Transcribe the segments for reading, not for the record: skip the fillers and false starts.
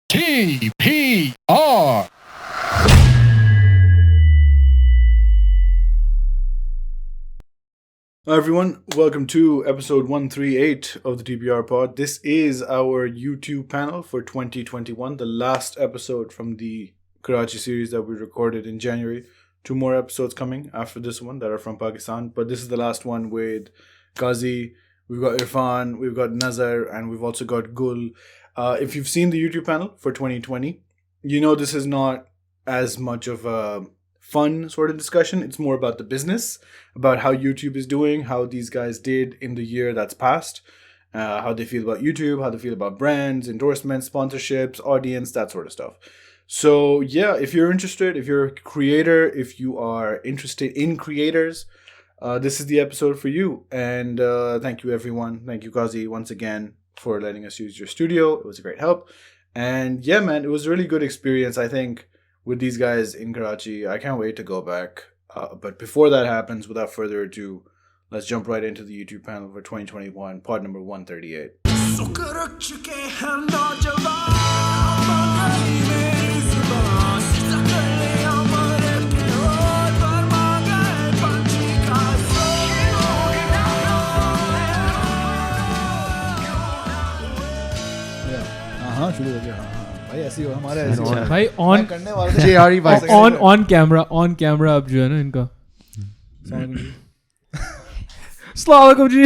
TPR. Hi everyone, welcome to episode 138 of the TPR pod. This is our YouTube panel for 2021, the last episode from the Karachi series that we recorded in January. 2 more episodes coming after this one that are from Pakistan, but this is the last one with Kazi. We've got Irfan, we've got Nazar, and we've also got Gul. If you've seen the YouTube panel for 2020, you know this is not as much of a fun sort of discussion. It's more about the business, about how YouTube is doing, how these guys did in the year that's passed, how they feel about YouTube, how they feel about brands, endorsements, sponsorships, audience, that sort of stuff. So yeah, if you're interested, if you're a creator, if you are interested in creators, this is the episode for you. And thank you everyone. Thank you Kazi once again for letting us use your studio. It was a great help. And yeah, man, it was a really good experience, I think, with these guys in Karachi. I can't wait to go back. But before that happens, without further ado, let's jump right into the YouTube panel for 2021, pod number 138. हाँ शुरू हो गया भाई ऐसे हो हमारा ऐसे भाई ऑन करने वाले थे यार ऑन कैमरा अब जो है ना इनका अस्सलाम वालेकुम जी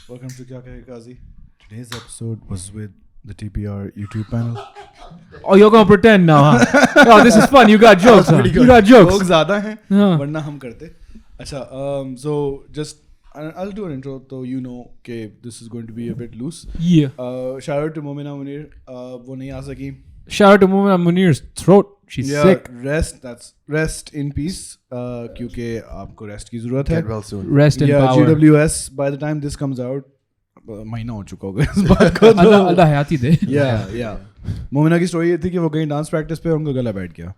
Welcome to क्या कहे Kazi. Today's episode was with the TPR YouTube panel. Oh, you're gonna pretend now, huh? Oh, this is fun. You got jokes, huh? You got jokes. लोग ज़्यादा हैं हाँ. वरना हम करते. अच्छा so just I'll do an intro so you know कि this is going to be a bit loose. Yeah. Shout out to Momina Munir. वो नहीं आ सकी. Shout out to Mumina Munir's throat. She's sick. Rest in peace. क्योंकि आपको rest की ज़रूरत है. Get well soon. Rest in power. GWS by the time this comes out, महीना हो चुका होगा इस बात को. अल्लाह हयाती दे. Yeah. मोमिना की स्टोरी ये थी कि वो कहीं डांस प्रैक्टिस पे उनका गला बैठ गया.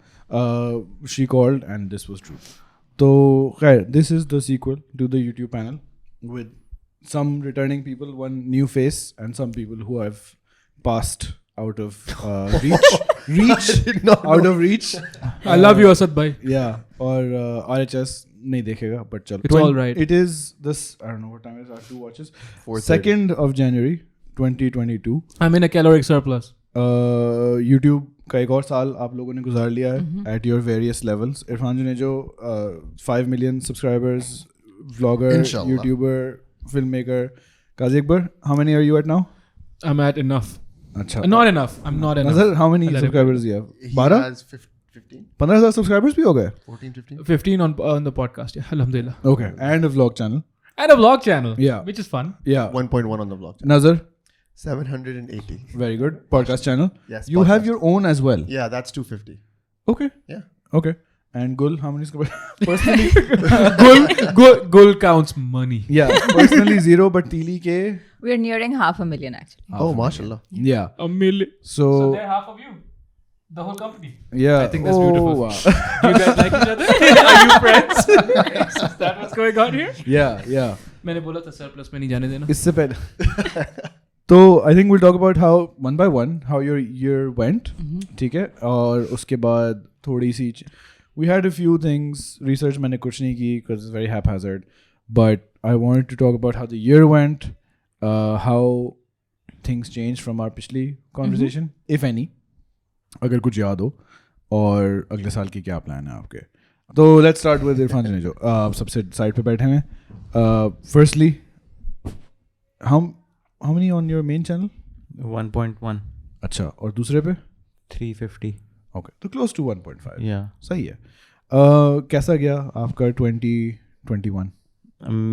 She called and this was true. तो खैर, this is the sequel to the YouTube panel with some returning people, one new face, and some people who have passed out of reach. I love you, Asad bhai. Yeah, और RHS नहीं देखेगा, but चलो. It's all right. It is this. I don't know what time it is. I have 2 watches. 4:30. 2nd of January, 2022. I'm in a caloric surplus. YouTube का एक और साल आप लोगों ने गुजार लिया है at your various levels. Irfan Junejo 5 million subscribers, vlogger, Inshallah. YouTuber, filmmaker. Kazi Akber, how many are you at now? I'm at enough. अच्छा. Not enough. I'm not enough. Nazar, how many Let him subscribers do you have? He 12? has 15? 15,000 subscribers भी हो गए? 14, 15? 15 on the podcast. Yeah, alhamdulillah. Okay. And a vlog channel. And a vlog channel. Yeah. Which is fun. Yeah. 1.1 on the vlog. Nazar, 780. very good. Podcast channel. Yes. You have podcast. your own as well. Yeah, that's 250. Okay. Yeah. Okay. And Gul, how many subscribers? Personally, Gul counts money. yeah. Personally 0, but Teeli ke. We're nearing 500,000 actually. Oh, mashallah. Yeah. A million. So they're half of you. The whole company. yeah. I think that's beautiful. Wow. Do you guys like each other? Are you friends? Is that what's going on here? Yeah. मैंने बोला था surplus में नहीं जाने देना. इससे पहले. तो I think we'll talk about how one by one how your year went. ठीक है. और उसके बाद थोड़ी सी we had a few things research मैंने कुछ नहीं की because it's very haphazard. But I wanted to talk about how the year went, how things changed from our पिछली conversation, if any. अगर कुछ याद हो और अगले साल की क्या प्लान है आपके. तो let's start with Irfan Junejo. आप सबसे साइड पे बैठे हैं. Firstly, how many on your main channel? 1.1 अच्छा, और दूसरे पे? 350. Okay, तो close to 1.5. Yeah. सही है. कैसा गया आपका 2021?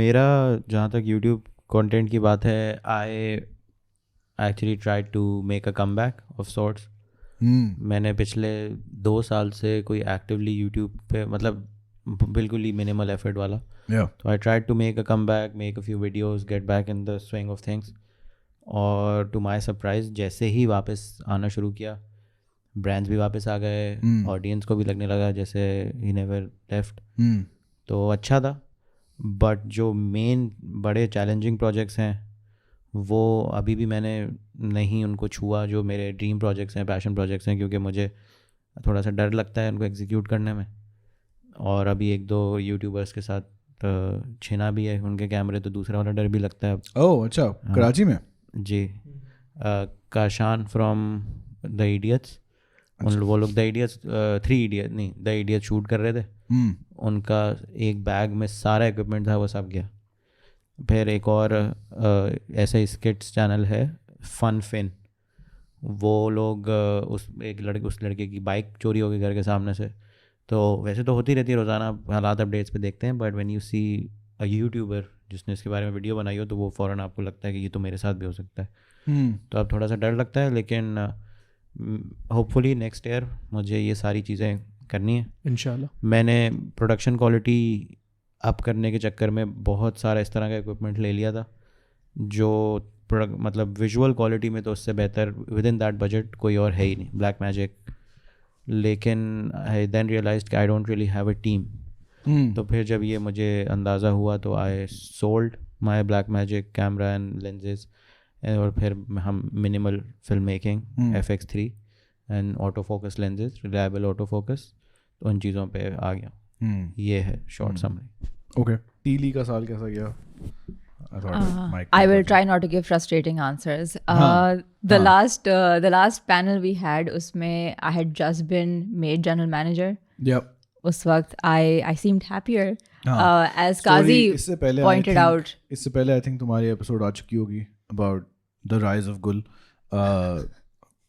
मेरा जहाँ तक YouTube content की बात है, I actually tried to make a comeback of sorts. मैंने पिछले 2 साल से कोई एक्टिवली YouTube पे मतलब बिल्कुल ही मिनिमल एफर्ट वाला. Yeah. So I tried to make a comeback, make a few videos, get back in the swing of things. और to my surprise जैसे ही वापस आना शुरू किया, ब्रांड्स भी वापस आ गए, ऑडियंस को भी लगने लगा जैसे he never left. तो अच्छा था. बट जो मेन बड़े चैलेंजिंग प्रोजेक्ट्स हैं वो अभी भी मैंने नहीं उनको छुआ, जो मेरे ड्रीम प्रोजेक्ट्स हैं, पैशन प्रोजेक्ट्स हैं, क्योंकि मुझे थोड़ा सा डर लगता है उनको एग्जीक्यूट करने में। और अभी एक दो यूट्यूबर्स के साथ छिना भी है उनके कैमरे, तो दूसरा वाला डर भी लगता है। ओह अच्छा, कराची में? जी, काशान फ्रॉम द इडियट्स, वो लोग द इडियट्स 3 इडियट नहीं द इडियट शूट कर रहे थे। उनका एक बैग में सारा इक्विपमेंट था, वो सब गया। फिर एक और ऐसे स्किट्स चैनल है फन फिन, वो लोग उस लड़के की बाइक चोरी हो गई घर के सामने से। तो वैसे तो होती रहती है रोज़ाना, हालात अपडेट्स पे देखते हैं, but when you see a YouTuber जिसने इसके बारे में वीडियो बनाई हो, तो वो फ़ौरन आपको लगता है कि ये तो मेरे साथ भी हो सकता है। तो अब थोड़ा सा डर लगता है, लेकिन होपफुली नेक्स्ट ईयर मुझे ये सारी चीज़ें करनी है इंशाल्लाह। मैंने प्रोडक्शन क्वालिटी अप करने के चक्कर में बहुत सारा इस तरह का इक्विपमेंट ले लिया था, जो मतलब विजुअल क्वालिटी में तो उससे बेहतर विद इन दैट बजट कोई और है ही नहीं, ब्लैक मैजिक। लेकिन आई देन रियलाइज्ड कि I don't really have a team. तो फिर जब ये मुझे अंदाज़ा हुआ तो I sold my black magic camera and lenses, और फिर हम minimal film making FX3 and auto focus lenses, reliable auto focus, तो उन चीज़ों पे आ गया। ये है शॉर्ट समरी। ओके, टीली का साल कैसा गया? I will try not to give frustrating answers. The last panel we had, उसमें I had just been made general manager. Yep. उस वक्त I seemed happier. As Kazi pointed out. इससे पहले I think तुम्हारी एपिसोड आ चुकी होगी about the rise of Gul.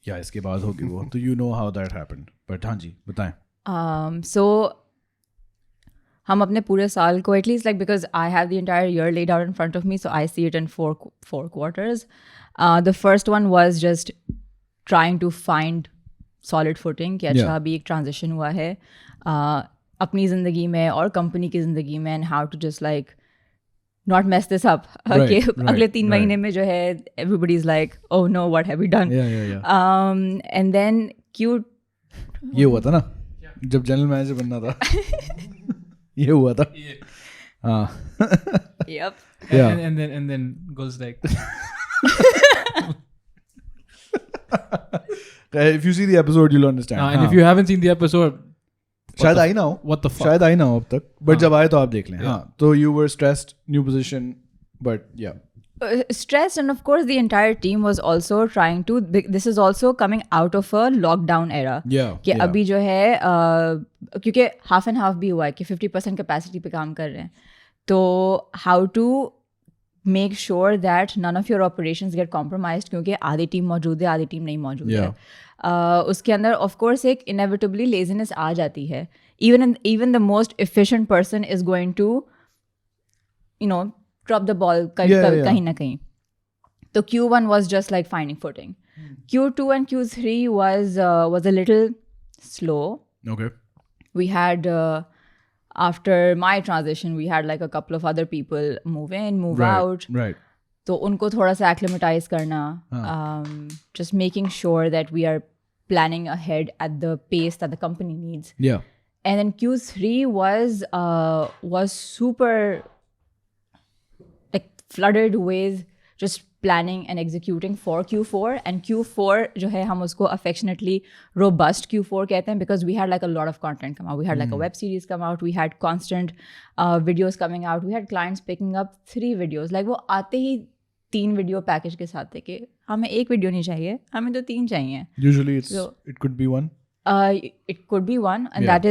या इसके बाद होगी वो, तो you know how that happened. But हाँ जी, बताएं. So हम अपने पूरे साल को, at least like because I have the entire year laid out in front of me, so I see it in four quarters. The first one was just trying to find solid footing कि अच्छा अभी एक transition हुआ है अपनी ज़िंदगी में और कंपनी की ज़िंदगी में, and how to just like not mess this up. Okay, अगले 3 महीने में जो है everybody's like, oh no, what have we done? And then क्यों ये हुआ था ना जब जनरल मैनेजर बनना था ये हुआ था। Yep. Yeah. And then Gul's like, if you see the episode you'll understand. and if you haven't seen the episode, शायद आई ना हो, what the fuck? शायद आई ना हो अब तक, बट जब आए तो आप देख लें। हाँ, तो you were stressed, new position, but yeah. Stressed, and of course the entire team was also trying to, this is also coming out of a lockdown era. कि अभी जो है क्योंकि half and half भी हुआ है कि 50% capacity पे काम कर रहे हैं, तो how to make sure that none of your operations get compromised, क्योंकि आधी टीम मौजूद है, आधी टीम नहीं मौजूद है। उसके अंदर of course एक inevitably laziness आ जाती है। Even the most efficient person is going to, you know, drop the ball कहीं ना कहीं। तो Q1 was just like finding footing. Q2 and Q3 was a little slow. Okay. We had after my transition we had like a couple of other people move in, move out. Right. तो उनको थोड़ा सा acclimatize करना, just making sure that we are planning ahead at the pace that the company needs. Yeah. And then Q3 was super like flooded with just planning and executing for Q4. And Q4 जो है हम उसको affectionately robust Q4 कहते हैं, because we had like a lot of content come out. We had like a web series come out. We had constant videos coming out. We had clients picking up 3 videos. Like वो आते ही 3 video package के साथ थे कि हमें 1 video नहीं चाहिए, हमें तो 3 चाहिए. Usually it could be one. It could be one, and that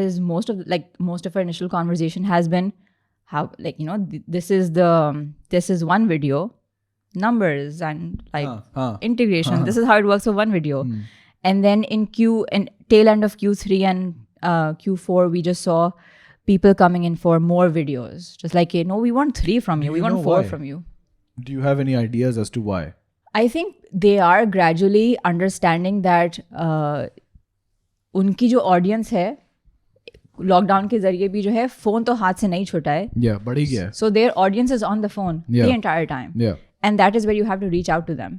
is most of our initial conversation has been how, like, you know, this is one video, numbers and like integration. This is how it works for one video. And then in tail end of Q3 and Q4 we just saw people coming in for more videos, just like, no, we want 3 from you, we want 4 from you. Do you have any ideas as to why? I think they are gradually understanding that उनकी जो audience है lockdown के जरिए भी जो है phone तो हाथ से नहीं छूटा है, बढ़ ही गया है. So their audience is on the phone the entire time. And that is where you have to reach out to them.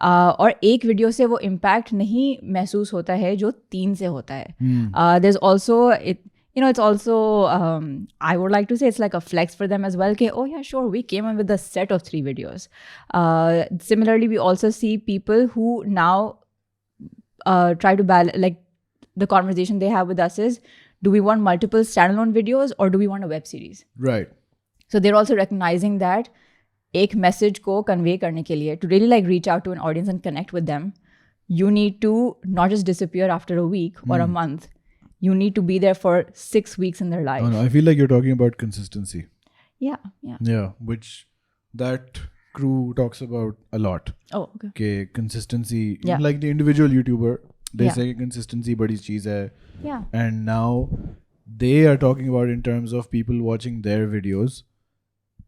और एक वीडियो से वो इम्पैक्ट नहीं महसूस होता है जो 3 से होता है. There's also you know, it's also, I would like to say it's like a flex for them as well. Okay, oh yeah, sure, we came in with a set of 3 videos. Similarly, we also see people who now try to balance, like the conversation they have with us is, do we want multiple standalone videos or do we want a web series? Right. So they're also recognizing that एक message को convey करने के लिए, to really like reach out to an audience and connect with them, you need to not just disappear after a week or a month. You need to be there for 6 weeks in their life. Oh, no, I feel like you're talking about consistency. Yeah. Yeah, which that crew talks about a lot. Oh, okay. Okay, consistency. Yeah. Like the individual YouTuber, they Yeah. say consistency badi cheez hai. Yeah. And now they are talking about in terms of people watching their videos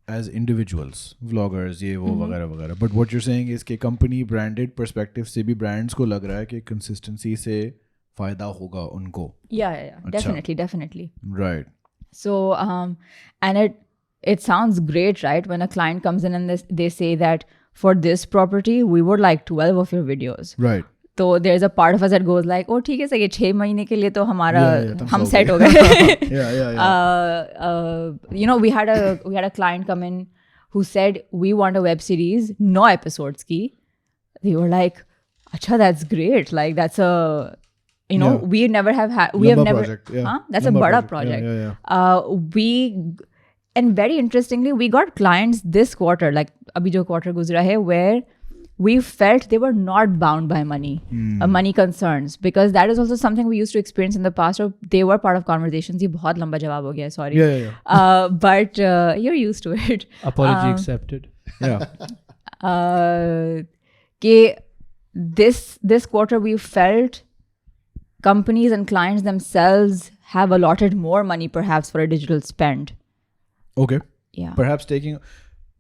as individuals, vloggers, ये वो वगैरह वगैरह. But what you're saying is कि company branded perspective से भी brands को लग रहा है कि consistency से फायदा होगा उनको. Yeah. Definitely. Right. So, and it sounds great, right? When a client comes in and they say that for this property, we would like 12 of your videos. Right. So there's a part of us that goes like, oh, ठीक है, सही है, 6 महीने के लिए तो हमारा हम set set हो गए. Yeah. You know, we had a client come in who said we want a web series, 9 episodes की. They were like, अच्छा, that's great. Like that's a, you know, Yeah. we never have had, we Lamba have never, project, yeah. That's Lamba a bada project. project. Yeah. And very interestingly, we got clients this quarter, like abhi jo quarter guzra hai, where we felt they were not bound by money, money concerns, because that is also something we used to experience in the past. Or they were part of conversations. Ye bahut lamba jawab ho gaya, sorry. Yeah. But you're used to it. Apology accepted. Yeah. Ke this quarter we felt companies and clients themselves have allotted more money perhaps for a digital spend. Okay. Yeah. Perhaps taking.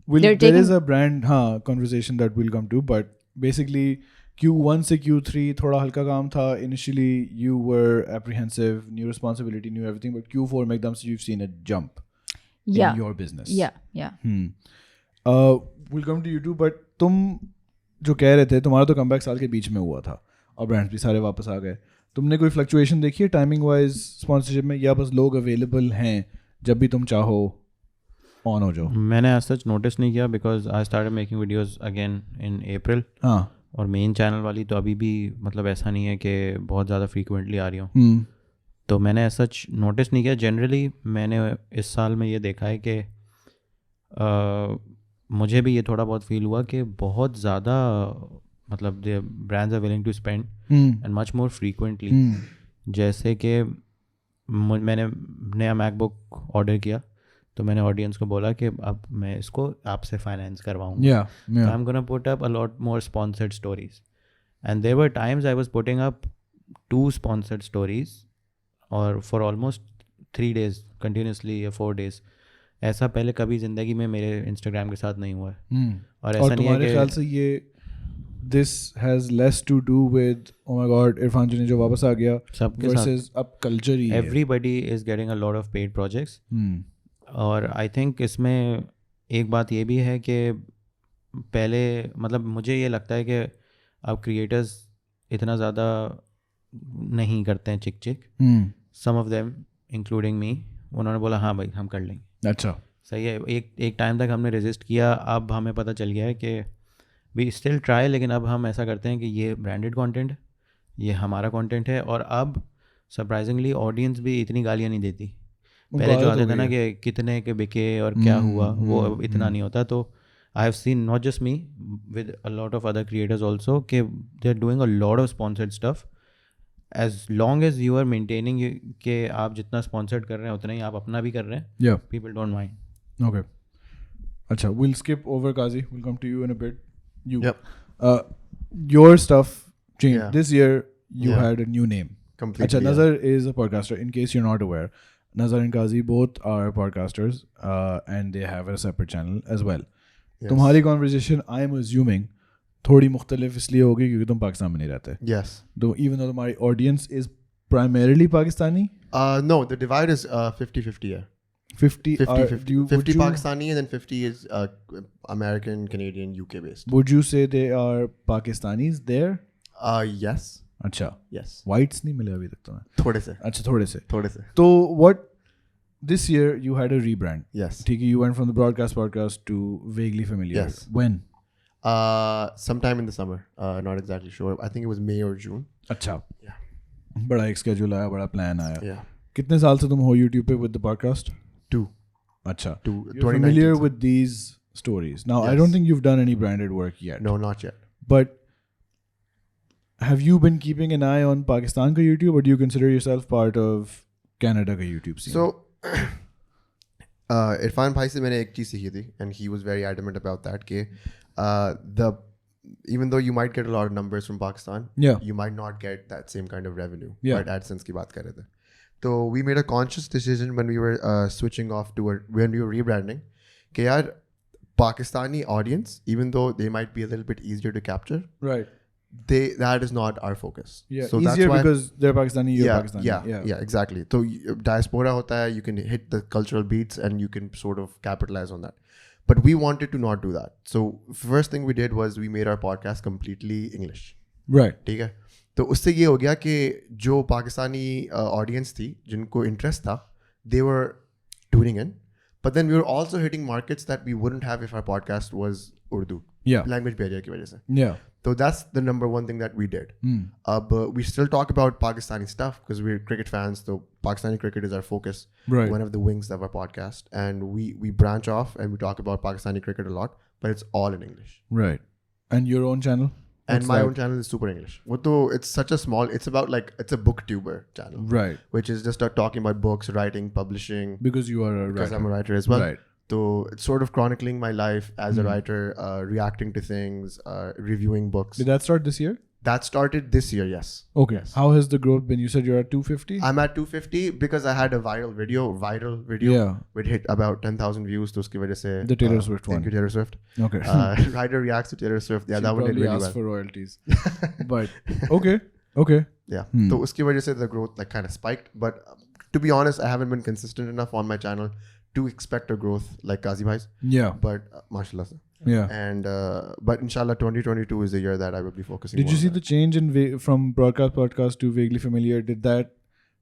There is a brand conversation that we'll come to, but basically Q1 से Q3 थोड़ा हल्का काम था. Initially you were apprehensive, new responsibility, new everything, but Q4 में एकदम से you've seen a jump in your business. Yeah. We'll come to YouTube, but तुम जो कह रहे थे, तुम्हारा तो कमबैक साल के बीच में हुआ था और ब्रांड्स भी सारे वापस आ गए. तुमने कोई फ्लक्चुएशन देखी है टाइमिंग वाइज स्पॉन्सरशिप में, या बस लोग अवेलेबल हैं जब भी तुम चाहो ऑन हो जाओ? मैंने आज सच नोटिस नहीं किया because I started making videos again in April. हाँ. और मेन चैनल वाली तो अभी भी मतलब ऐसा नहीं है कि बहुत ज़्यादा फ्रीक्वेंटली आ रही हूँ. तो मैंने सच नोटिस नहीं किया. जनरली मैंने इस साल में ये देखा है कि मुझे भी ये थोड़ा बहुत फील हुआ कि बहुत ज़्यादा मतलब the brands are willing to spend and much more frequently. जैसे कि मैंने नया मैकबुक ऑर्डर किया तो मैंने ऑडियंस को बोला कि अब मैं इसको आपसे फाइनेंस करवाऊँगा. I am gonna put up a lot more sponsored stories and there were times I was putting up 2 sponsored stories और फॉर ऑलमोस्ट 3 days कंटिन्यूसली या 4 days. ऐसा पहले कभी ज़िंदगी में मेरे इंस्टाग्राम के साथ नहीं हुआ है. और ऐसा नहीं है कि ख्याल से ये this has less to do with oh my god Irfan Junejo जो वापस आ गया सबके versus अब कल्चर ही है. everybody is getting a lot of paid projects. और आई थिंक इसमें एक बात ये भी है कि पहले मतलब मुझे ये लगता है कि अब क्रिएटर्स इतना ज़्यादा नहीं करते हैं चिक. सम ऑफ देम इंक्लूडिंग मी, उन्होंने बोला हाँ भाई हम कर लेंगे. अच्छा सही है. एक टाइम तक हमने रेजिस्ट किया. अब हमें पता चल गया है कि वी स्टिल ट्राई, लेकिन अब हम ऐसा करते हैं कि ये ब्रांडेड कंटेंट, ये हमारा कंटेंट है. और अब सरप्राइजिंगली ऑडियंस भी इतनी गालियाँ नहीं देती. पहले जो आते थे ना कि कितने के बिके और क्या हुआ, वो अब इतना नहीं होता. तो I have seen not just me with a lot of other creators also कि they are doing a lot of sponsored stuff. As long as you are maintaining कि आप जितना स्पॉन्सर्ड कर रहे हैं उतना ही आप अपना भी कर रहे हैं, पीपल डोंट माइंड. Okay. अच्छा, we'll skip over Kazi. We'll come to you in a bit. Your stuff changed. Yeah. This year you had a new name. Completely. Acha, Nazar is a podcaster. In case you're not aware, Nazar and Kazi both are podcasters and they have a separate channel as well. Yes. तुम्हारी conversation, I am assuming, थोड़ी मुख्तलिफ इसलिए होगी क्योंकि तुम पाकिस्तान में नहीं रहते. Yes. तो even though तुम्हारी audience is primarily Pakistani? No, the divide is 50-50. Yeah. 50 50 Pakistani and then 50 is American, Canadian, UK based. Would you say they are Pakistanis there? Yes. अच्छा. Yes. Whites नहीं मिले अभी तक तुम्हें. थोड़े से. अच्छा थोड़े से. तो what this year you had a rebrand. Yes. ठीक है, you went from the broadcast podcast to Vaguely Familiar. Yes. When? Sometime in the summer. Not exactly sure. I think it was May or June. अच्छा. Yeah. बड़ा एक schedule आया, बड़ा plan आया. Yeah. कितने साल से तुम हो YouTube पे with the podcast? 2. अच्छा. 2. You're familiar with these stories. Now, I don't think you've done any branded work yet. No, not yet. But have you been keeping an eye on Pakistan ka YouTube, or do you consider yourself part of Canada ka YouTube scene? So, Irfan bhai se maine ek cheez sikhi thi, and he was very adamant about that. Ke, even though you might get a lot of numbers from Pakistan, you might not get that same kind of revenue. But AdSense ki baat kar rahe the. So we made a conscious decision when we were switching off to when we were rebranding. Ke yaar, Pakistani audience, even though they might be a little bit easier to capture, right? That is not our focus. Yeah, so easier that's why, because they're Pakistani, you're Pakistani. Yeah, exactly. So diaspora hota hai, you can hit the cultural beats and you can sort of capitalize on that. But we wanted to not do that. So first thing we did was we made our podcast completely English. Right. ठीक है. तो उससे ये हो गया कि जो Pakistani audience थी जिनको इंटरेस्ट था, they were tuning in. But then we were also hitting markets that we wouldn't have if our podcast was Urdu. Yeah. Language barrier की वजह से. Yeah. So that's the number one thing that we did. But we still talk about Pakistani stuff because we're cricket fans. So Pakistani cricket is our focus. Right. One of the wings of our podcast. And we branch off and we talk about Pakistani cricket a lot. But it's all in English. Right. And your own channel? And my own channel is super English. It's such a small, it's about like, it's a booktuber channel. Right. Which is just talking about books, writing, publishing. Because you are a writer. Because I'm a writer as well. Right. So it's sort of chronicling my life as a writer, reacting to things, reviewing books. Did that start this year? That started this year, yes. Okay. Yes. How has the growth been? You said you're at 250? I'm at 250 because I had a viral video. Yeah. Which hit about 10,000 views. So uski wajah se, the Taylor Swift one. Thank you, Taylor Swift. Okay. Writer reacts to Taylor Swift. Yeah, she that one did really asked well. For royalties. But okay. Yeah. So uski wajah se the growth like kind of spiked. But to be honest, I haven't been consistent enough on my channel to expect a growth like Kazi bhai's. Yeah. But mashallah. Yeah. And but inshallah 2022 is the year that I will be focusing Did you see the change in from broadcast podcast to Vaguely Familiar? Did that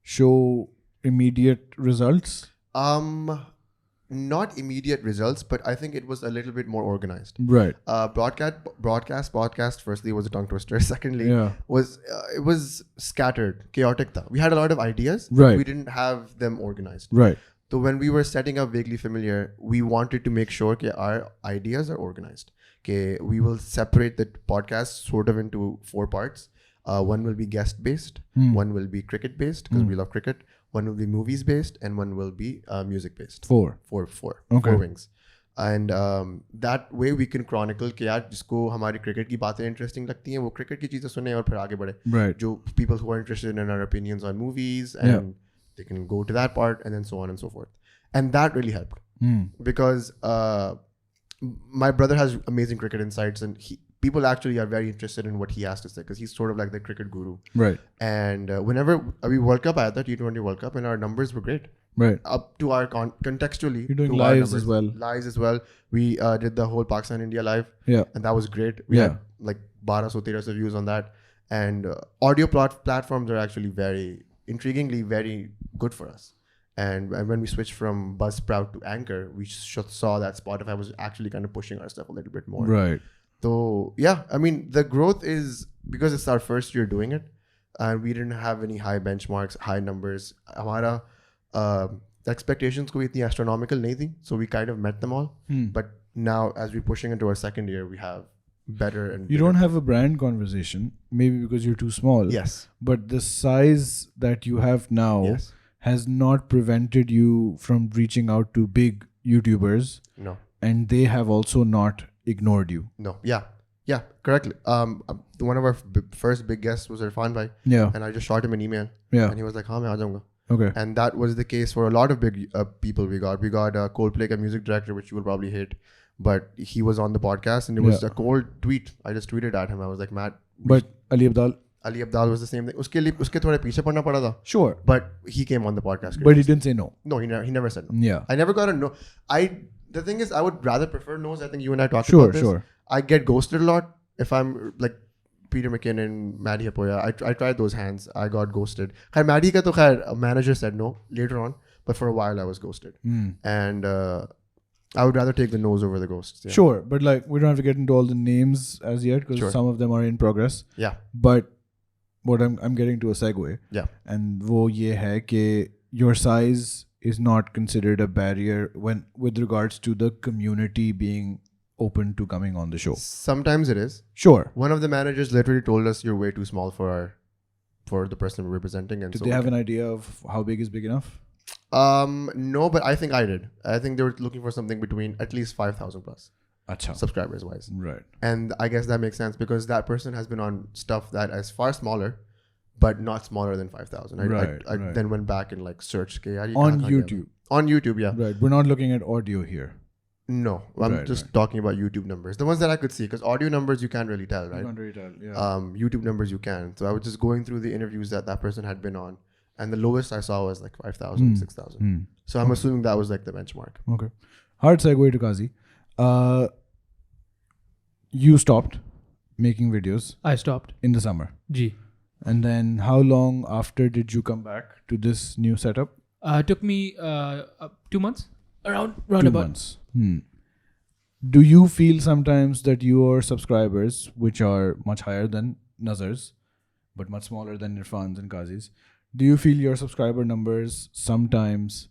show immediate results? Not immediate results, but I think it was a little bit more organized. Right. Broadcast podcast firstly was a tongue twister. Secondly, was it was scattered, chaotic tha. We had a lot of ideas, right. But we didn't have them organized. Right. So when we were setting up Vaguely Familiar, we wanted to make sure that our ideas are organized. Okay, we will separate the podcast sort of into 4 parts. One will be guest based, one will be cricket based because we love cricket. One will be movies based, and one will be music based. 4. Okay. 4 wings. And that way we can chronicle कि यार जिसको हमारी cricket की बातें interesting लगती हैं वो cricket की चीज़ें सुने और फिर आगे बढ़े. Right. जो people who are interested in our opinions on movies and they can go to that part and then so on and so forth. And that really helped because my brother has amazing cricket insights and people actually are very interested in what he has to say because he's sort of like the cricket guru. Right. And whenever we World Cup आया था T20 World Cup and our numbers were great. Right. Up to our contextually. You're doing lives as well. Lives as well. We did the whole Pakistan India live. Yeah. And that was great. We had like 1200-1300 views on that. And audio platforms are actually very intriguingly very good for us. And when we switched from Buzzsprout to Anchor, we saw that Spotify was actually kind of pushing our stuff a little bit more. Right. So yeah, I mean the growth is because it's our first year doing it, and we didn't have any high benchmarks, high numbers. Hamara expectations ko itni astronomical nahi thi, so we kind of met them all. But now as we're pushing into our second year, we have better and you don't have a brand conversation, maybe because you're too small. Yes. But the size that you have now has not prevented you from reaching out to big YouTubers. No. And they have also not ignored you. No. Yeah, correctly. One of our first big guests was Irfan bhai. Yeah. And I just shot him an email. Yeah. And he was like, हाँ मैं आ जाऊँगा. Okay. And that was the case for a lot of big people we got. We got Coldplay, a music director, which you will probably hate. But he was on the podcast and it was a cold tweet. I just tweeted at him. I was like, Matt. But Ali Abdal was the same thing. Uske थोड़े पीछे पड़ना पड़ा था. Sure. But he came on the podcast. But he didn't say no. No, he never said no. Yeah. I never got a no. The thing is, I would rather prefer no's. I think you and I talked about this. Sure. I get ghosted a lot if I'm like Peter McKinnon, Maddie Hapoya. I tried those hands. I got ghosted. Maddie ka to a manager said no later on, but for a while I was ghosted. And I would rather take the nose over the ghosts. Yeah. Sure, but like we don't have to get into all the names as yet because some of them are in progress. Yeah. But what I'm getting to a segue. Yeah. And wo ye hai ke your size is not considered a barrier when with regards to the community being open to coming on the show. Sometimes it is. Sure. One of the managers literally told us you're way too small for the person we're representing. And did they have an idea of how big is big enough? No, but I think I did. I think they were looking for something between at least 5,000 plus subscribers wise. Right. And I guess that makes sense because that person has been on stuff that is far smaller, but not smaller than 5,000. I then went back and like searched on YouTube. On YouTube, yeah. Right. We're not looking at audio here. No, I'm just talking about YouTube numbers. The ones that I could see, because audio numbers you can't really tell, right? You can't really tell, yeah. YouTube numbers you can. So I was just going through the interviews that person had been on. And the lowest I saw was like 5,000, 6,000. So I'm assuming that was like the benchmark. Okay. Hard segue to Kazi. You stopped making videos. I stopped. In the summer. Ji. And then how long after did you come back to this new setup? It took me 2 months. Around 2 months. Do you feel sometimes that your subscribers, which are much higher than Nazar's, but much smaller than Irfan's and Kazi's, do you feel your subscriber numbers sometimes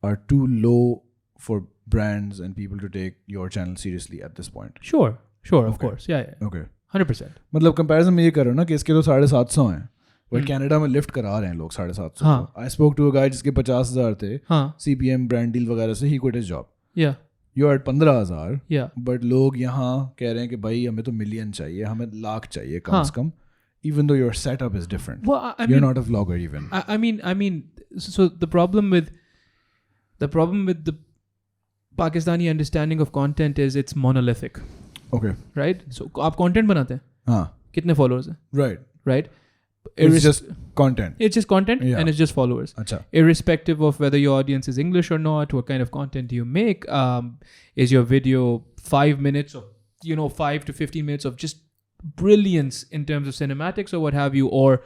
are too low for brands and people to take your channel seriously at this point? Sure, of course. Yeah. Okay. 100%. मतलब comparison में ये करो ना कि इसके तो 750 हैं but Canada में लिफ्ट करा रहे हैं लोग 750. आई स्पोक टू अ गाय जिसके 50,000 थे CPM ब्रांड डील वगैरह से ही क्विट हिज जॉब. या यू आर 15,000 बट लोग यहाँ कह रहे हैं कि भाई हमें तो मिलियन चाहिए, हमें लाख चाहिए कम से कम, even though your setup is different. Well, you're not a vlogger even. I mean so the problem with the Pakistani understanding of content is it's monolithic. Okay. Right? So आप content बनाते हैं. हाँ. कितने followers हैं? Right? It's just content. It's just content and it's just followers. Achha. Irrespective of whether your audience is English or not, what kind of content you make, is your video 5 minutes of 5 to 15 minutes of just brilliance in terms of cinematics or what have you, or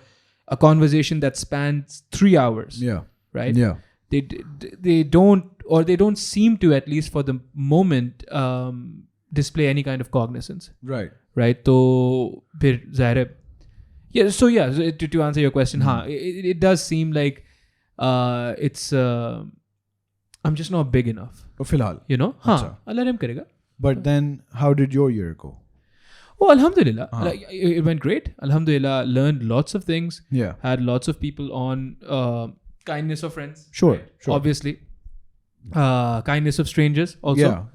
a conversation that spans 3 hours. Yeah. Right? Yeah. They don't seem to, at least for the moment, display any kind of cognizance. Right? So फिर ज़ाहिर है. Yeah, so to answer your question, it does seem like it's I'm just not big enough. फिलहाल. Allah रहम करेगा. But then how did your year go? Oh, alhamdulillah. It went great. Alhamdulillah, learned lots of things. Yeah. Had lots of people on. Kindness of friends. Sure. Obviously. Kindness of strangers also.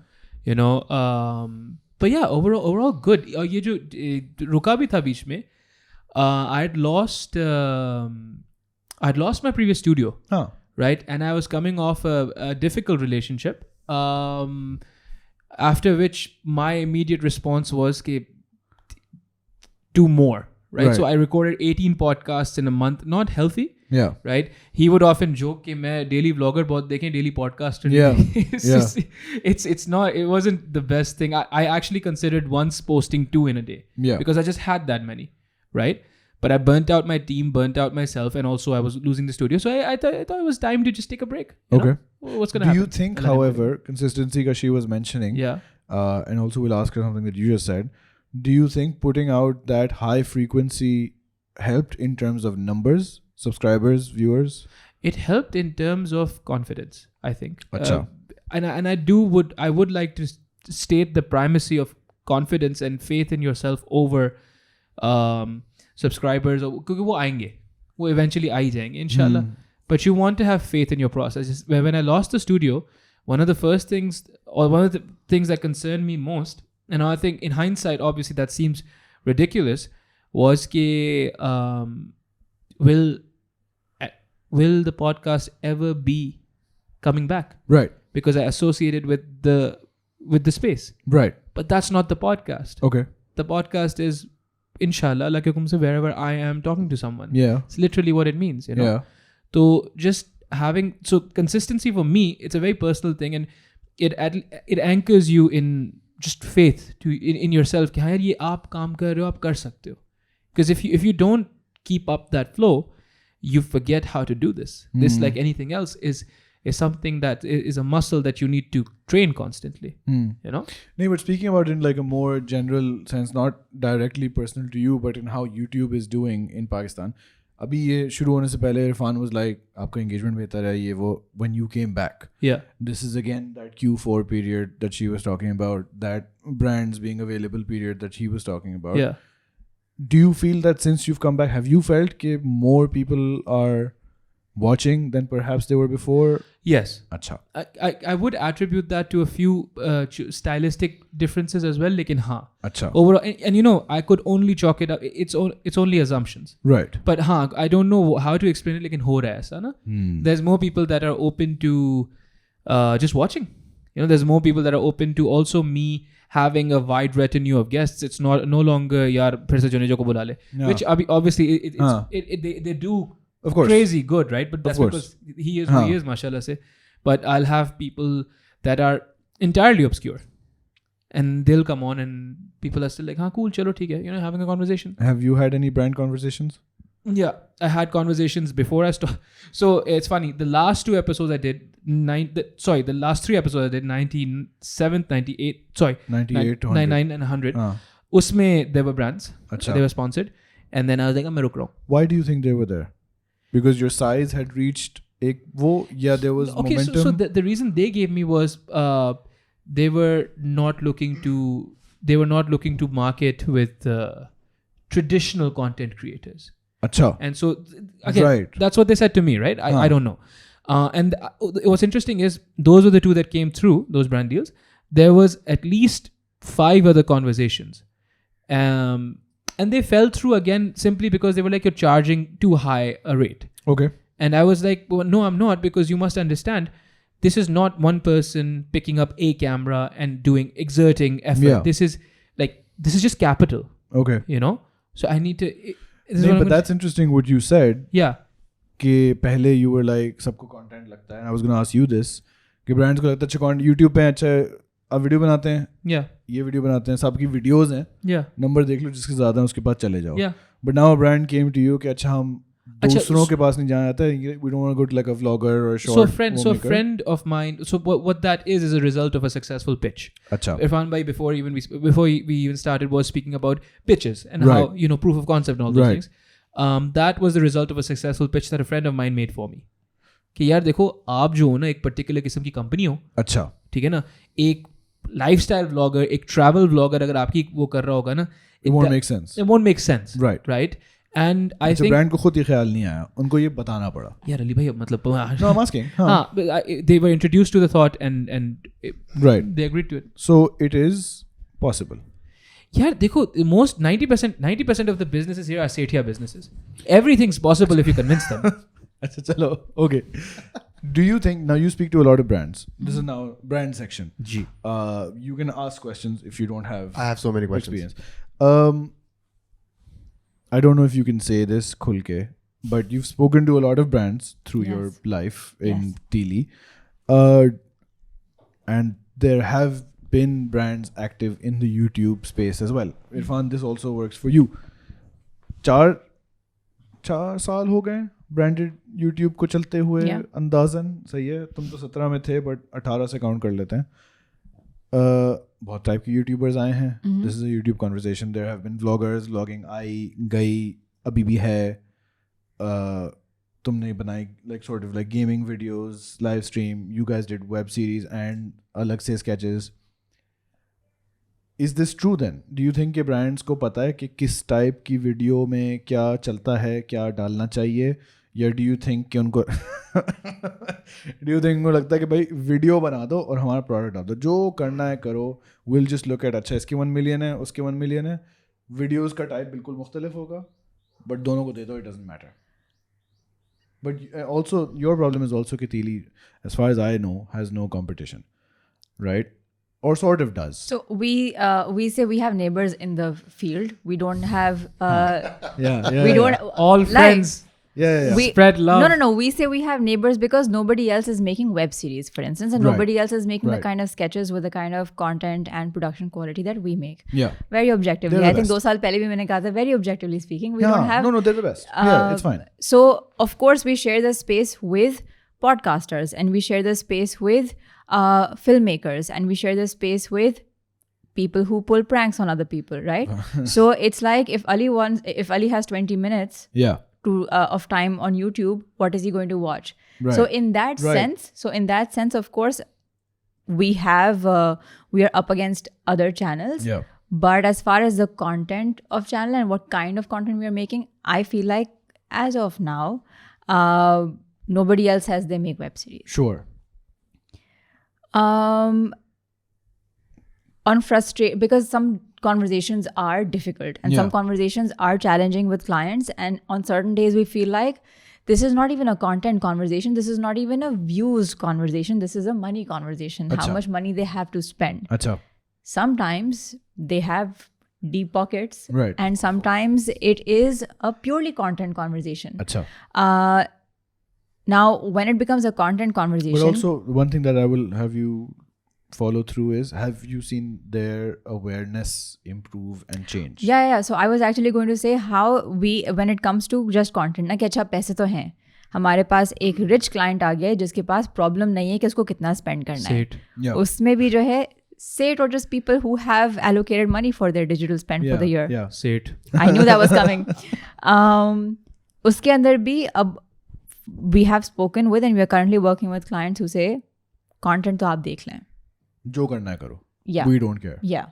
Yeah. But yeah, overall good. ये जो रुका भी था बीच में, I'd lost my previous studio. Right? And I was coming off a difficult relationship. After which my immediate response was कि do more. Right? So I recorded 18 podcasts in a month. Not healthy. Yeah. Right? He would often joke कि मैं daily vlogger बहुत देखें, daily podcaster. Yeah. It's not, it wasn't the best thing. I actually considered once posting 2 in a day. Yeah. Because I just had that many. Right? But I burnt out my team, burnt out myself, and also I was losing the studio. So I thought it was time to just take a break. Okay. What's going to happen? Do you think, however, consistency that she was mentioning, and also we'll ask her something that you just said, do you think putting out that high frequency helped in terms of numbers, subscribers, viewers? It helped in terms of confidence, I think. Achha. And I would like to state the primacy of confidence and faith in yourself over subscribers, क्योंकि वो आएंगे, वो eventually आ ही जाएंगे, inshallah. But you want to have faith in your process. When I lost the studio, one of the things that concerned me most, and I think in hindsight, obviously that seems ridiculous, was कि will the podcast ever be coming back? Right. Because I associated with the space. Right. But that's not the podcast. Okay. The podcast is, inshallah, like wherever I am talking to someone. Yeah. It's literally what it means, Yeah. So just so consistency for me, it's a very personal thing, and it anchors you in just faith in yourself कि हाँ यार ये आप काम कर रहे हो, आप कर सकते हो. Because if you don't keep up that flow, you forget how to do this. This, like anything else, is something that is a muscle that you need to train constantly. You know? No, but speaking about it in like a more general sense, not directly personal to you, but in how YouTube is doing in Pakistan. अभी ये शुरू होने से पहले Irfan was like आपका engagement बेहतर है ये वो when you came back. Yeah. This is again that Q4 period that she was talking about, that brands being available period that she was talking about. Yeah. Do you feel that since you've come back, have you felt that more people are watching than perhaps they were before? Yes. Acha. I would attribute that to a few stylistic differences as well. Lekin haan. Acha. Overall, and you know, I could only chalk it up. It's only assumptions. Right. But haan, I don't know how to explain it. Lekin ho raha hai aisa na. There's more people that are open to just watching. You know, there's more people that are open to also me having a wide retinue of guests. It's no longer yaar phir se Junejo ko bula le. Which obviously they do. Of course. Crazy good, right? But that's because he is who he is, mashallah se. But I'll have people that are entirely obscure. And they'll come on and people are still like, cool, chalo, theek hai. You know, having a conversation. Have you had any brand conversations? Yeah, I had conversations before I started. So it's funny. The last two episodes I did, the last three episodes I did, 97th, 98, 98 to 99 and 100. Usme there were brands. Achha. They were sponsored. And then I was like, I'm ruk raha hu. Why do you think they were there? Because your size had reached there was momentum. So the reason they gave me was they were not looking to market with traditional content creators. Acha. And so again, that's what they said to me, right? I don't know. And what's interesting is those were the two that came through, those brand deals. There was at least 5 other conversations. And they fell through again simply because they were like, you're charging too high a rate. Okay. And I was like, well, no, I'm not, because you must understand, this is not one person picking up a camera and exerting effort. Yeah. This is just capital. Okay. You know? So I need to... but that's interesting what you said. Yeah. कि पहले you were like, सबको content लगता है. And I was going to ask you this. कि brands को लगता है अच्छा content, YouTube पे अच्छा अब वीडियो बनाते हैं. Yeah. ये वीडियो बनाते हैं, सबकी वीडियोस हैं. Yeah. नंबर देख लो जिसके ज़्यादा है उसके पास चले जाओ. Yeah. But now a brand came to you कि अच्छा हम दूसरों के पास नहीं जाना चाहता है. We don't want to go to like a vlogger or a short. So friend of mine. So what that is a result of a successful pitch. अच्छा. Irfan bhai before we even started was speaking about pitches and how proof of concept and all those things. That was the result of a successful pitch that a friend of mine made for me. कि यार देखो आप जो हो ना एक particular किस्म की कंपनी हो. अच्छा. ठीक है ना. एक लाइफस्टाइल व्लॉगर, एक ट्रैवल व्लॉगर अगर आपकी वो कर रहा होगा ना, it won't make sense. It won't make sense. Right. And I think brand को खुद ही ख्याल नहीं आया, उनको ये बताना पड़ा. यार अली भाई मतलब No, I'm asking. They were introduced to the thought and they agreed to it. So it is possible. यार देखो, most 90% of the businesses here are Setia businesses. Everything's possible if you convince them. अच्छा चलो, okay. Do you think, now you speak to a lot of brands. This is now brand section. Ji. You can ask questions if you don't have. I have so many questions. Experience. I don't know if you can say this khulke, but you've spoken to a lot of brands through your life in Teeli. And there have been brands active in the YouTube space as well. Irfan, this also works for you. 4 साल हो गए branded YouTube को चलते हुए. अंदाजन सही है. तुम तो 17 में थे बट 18 से काउंट कर लेते हैं. बहुत टाइप के यूट्यूबर्स आए हैं. This is a YouTube conversation. There have been vloggers. Vlogging आई गई, अभी भी है. तुमने बनाई like sort of like gaming videos, live stream. You guys did web series and अलग से sketches. Is this true then? Do you think कि brands को पता है कि किस टाइप की वीडियो में क्या चलता है, क्या डालना चाहिए, या do you think कि उनको लगता है कि भाई वीडियो बना दो और हमारा प्रोडक्ट डाल दो, जो करना है करो, we'll just look at अच्छा इसके 1 million है, उसके 1 million है, वीडियोज़ का टाइप बिल्कुल मुख्तलिफ होगा, बट दोनों को दे दो, it doesn't matter. But also your problem is also कि Teeli, as far as I know, has no competition, right? Or sort of does. So we say we have neighbors in the field. We don't have. Yeah. We don't all friends. Yeah. Spread love. No. We say we have neighbors because nobody else is making web series, for instance, and nobody else is making the kind of sketches with the kind of content and production quality that we make. Yeah. Very objectively. I think 2 saal pehle bhi maine kaha tha, very objectively speaking, we don't have... No, they're the best. Yeah, it's fine. So, of course, we share the space with podcasters, and we share the space with filmmakers, and we share the space with people who pull pranks on other people, right? So it's like if Ali has 20 minutes of time on YouTube, what is he going to watch? Right. So in that sense, of course, we are up against other channels. Yeah. But as far as the content of channel and what kind of content we are making, I feel like as of now, nobody else has they make web series. Sure. Because some conversations are difficult and some conversations are challenging with clients, and on certain days we feel like this is not even a content conversation, this is not even a views conversation, this is a money conversation. Achha. How much money they have to spend. Achha. Sometimes they have deep pockets, right, and sometimes it is a purely content conversation. Achha. Now when it becomes a content conversation, but also one thing that I will have you follow through is, have you seen their awareness improve and change? Yeah. So I was actually going to say how we, when it comes to just content, ना कि अच्छा पैसे तो हैं, हमारे पास एक rich client आ गया है जिसके पास प्रॉब्लम नहीं है कि उसको कितना स्पेंड करना है. उसमें भी जो है Sate or just people who have allocated money for their digital spend for the year. Yeah, Sate. I knew that was coming. उसके अंदर भी अब we have spoken with and we are currently working with clients who say content तो आप देख लें, जो करना है करो. Yeah. We don't care. Yeah.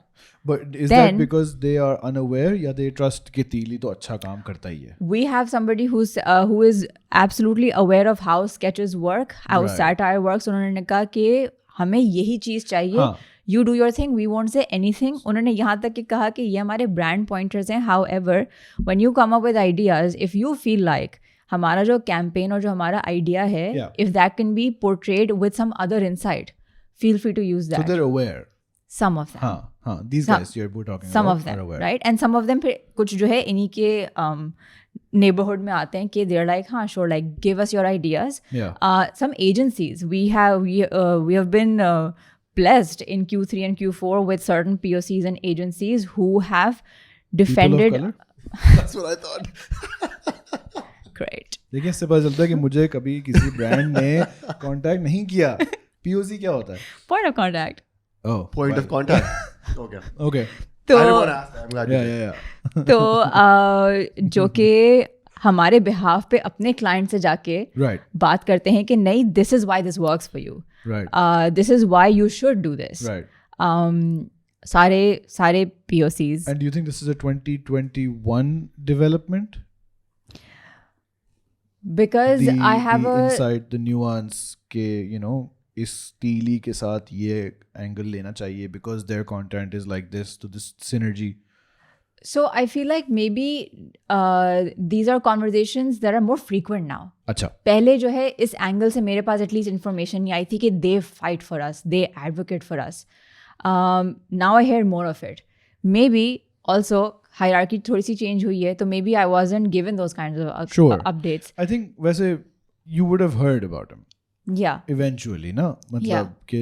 But is that because they are unaware या they trust कि Teeli तो अच्छा काम करता ही है? We have somebody who is absolutely aware of how sketches work, how satire works. उन्होंने कहा कि हमें यही चीज़ चाहिए. You do your thing, we won't say anything. उन्होंने यहाँ तक कि कहा कि ये हमारे brand pointers हैं. However, when you come up with ideas, if you feel like हमारा जो campaign और जो हमारा idea है, if that can be portrayed with some other insight, feel free to use that. So they're aware. Some of them. These guys we're talking some about of them, are aware. Right? And some of them फिर कुछ जो है इन्हीं के neighborhood में आते हैं कि they're like, हाँ, sure, like give us your ideas. Yeah. Some agencies, we have been blessed in Q3 and Q4 with certain POCs and agencies who have defended. People of color? That's what I thought. Great. लेकिन इससे पता चलता है कि मुझे कभी किसी brand ने कांटेक्ट नहीं किया. POC क्या होता है? Point of contact. Oh, point of contact. Okay. तो I don't want to ask that. I'm glad you did. Yeah. तो जो कि हमारे बिहाफ पे अपने क्लाइंट से जाके बात करते हैं कि नहीं, this is why this works for you. Right. This is why you should do this. Right. सारे POCs. And do you think this is a 2021 development? Because I have the insight, the nuance के, you know, इस Teeli के साथ ये angle लेना चाहिए because their content is like this, to this synergy. So I feel like maybe these are conversations that are more frequent now. अच्छा. पहले जो है इस angle से मेरे पास at least information नहीं आई थी कि they fight for us, they advocate for us. Now I hear more of it. Maybe also hierarchy थोड़ी सी change हुई है, तो maybe I wasn't given those kinds of updates. I think वैसे you would have heard about him. Yeah. Eventually, ना मतलब कि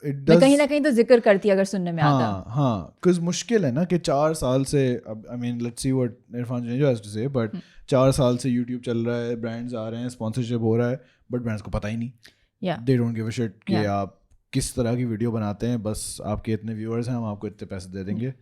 मैं कहीं ना कहीं तो जिक्र करती अगर सुनने में आता. हाँ, because मुश्किल है ना कि 4 साल से, I mean let's see what Irfan Junejo has to say, but 4 साल से YouTube चल रहा है, brands आ रहे हैं, sponsorship हो रहा है, but brands को पता ही नहीं. Yeah. They don't give a shit कि आप किस तरह की वीडियो बनाते हैं, बस आपके इतने व्यूअर्स हैं, हम आपको इतने पैसे दे देंगे.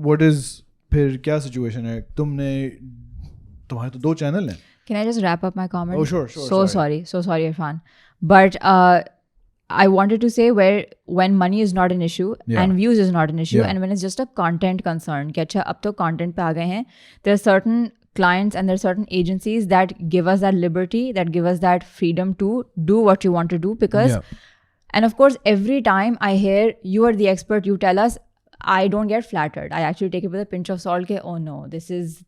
What is, फिर क्या सिचुएशन है? तुम्हारे तो 2 चैनल हैं. Can I just wrap up my comment? Oh, sure. So sorry, Irfan. But I wanted to say when money is not an issue and views is not an issue and when it's just a content concern, कि अच्छा अब तो content पे आ गए हैं, there are certain clients and there are certain agencies that give us that liberty, that give us that freedom to do what you want to do because, and of course, every time I hear you are the expert, you tell us, I don't get flattered. I actually take it with a pinch of salt के oh no, this is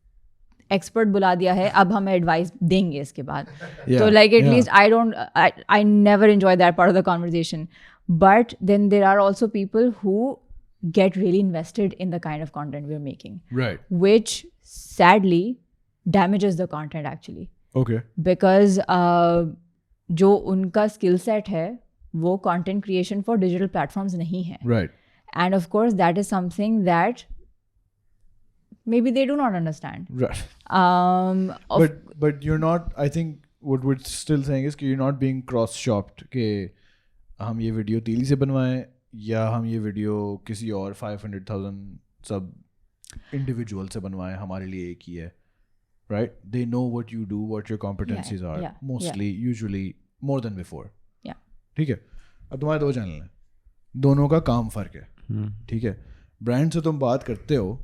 expert बुला दिया है, अब हमें advice देंगे इसके बाद. तो like at least I never enjoy that part of the conversation. But then there are also people who get really invested in the kind of content we are making, right, which sadly damages the content actually. Okay. Because जो उनका skill set है वो content creation for digital platforms नहीं है. Right. And of course that is something that maybe they do not understand. Right. But you're not, I think what we're still saying is कि you're not being cross shopped कि हम ये video तेली से बनवाएं या हम ये वीडियो किसी और 500,000 सब इंडिविजुअल से बनवाएं, हमारे लिए एक ही है. Right? They know what you do, what your competencies are. Mostly, usually, more than before. Yeah. ठीक है. अब तुम्हारे 2 चैनल हैं, दोनों का काम फ़र्क है. ठीक है. ब्रांड से तुम बात करते हो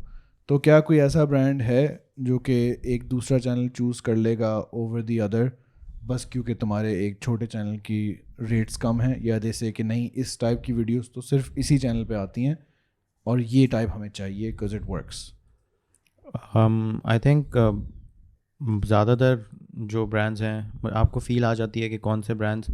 तो क्या कोई ऐसा ब्रांड है जो कि एक दूसरा चैनल चूज़ कर लेगा ओवर दी अदर बस क्योंकि तुम्हारे एक छोटे चैनल की रेट्स कम हैं, या जैसे कि नहीं इस टाइप की वीडियोस तो सिर्फ इसी चैनल पे आती हैं और ये टाइप हमें चाहिए because it works? I think ज़्यादातर जो ब्रांड्स हैं आपको फील आ जाती है कि कौन से ब्रांड्स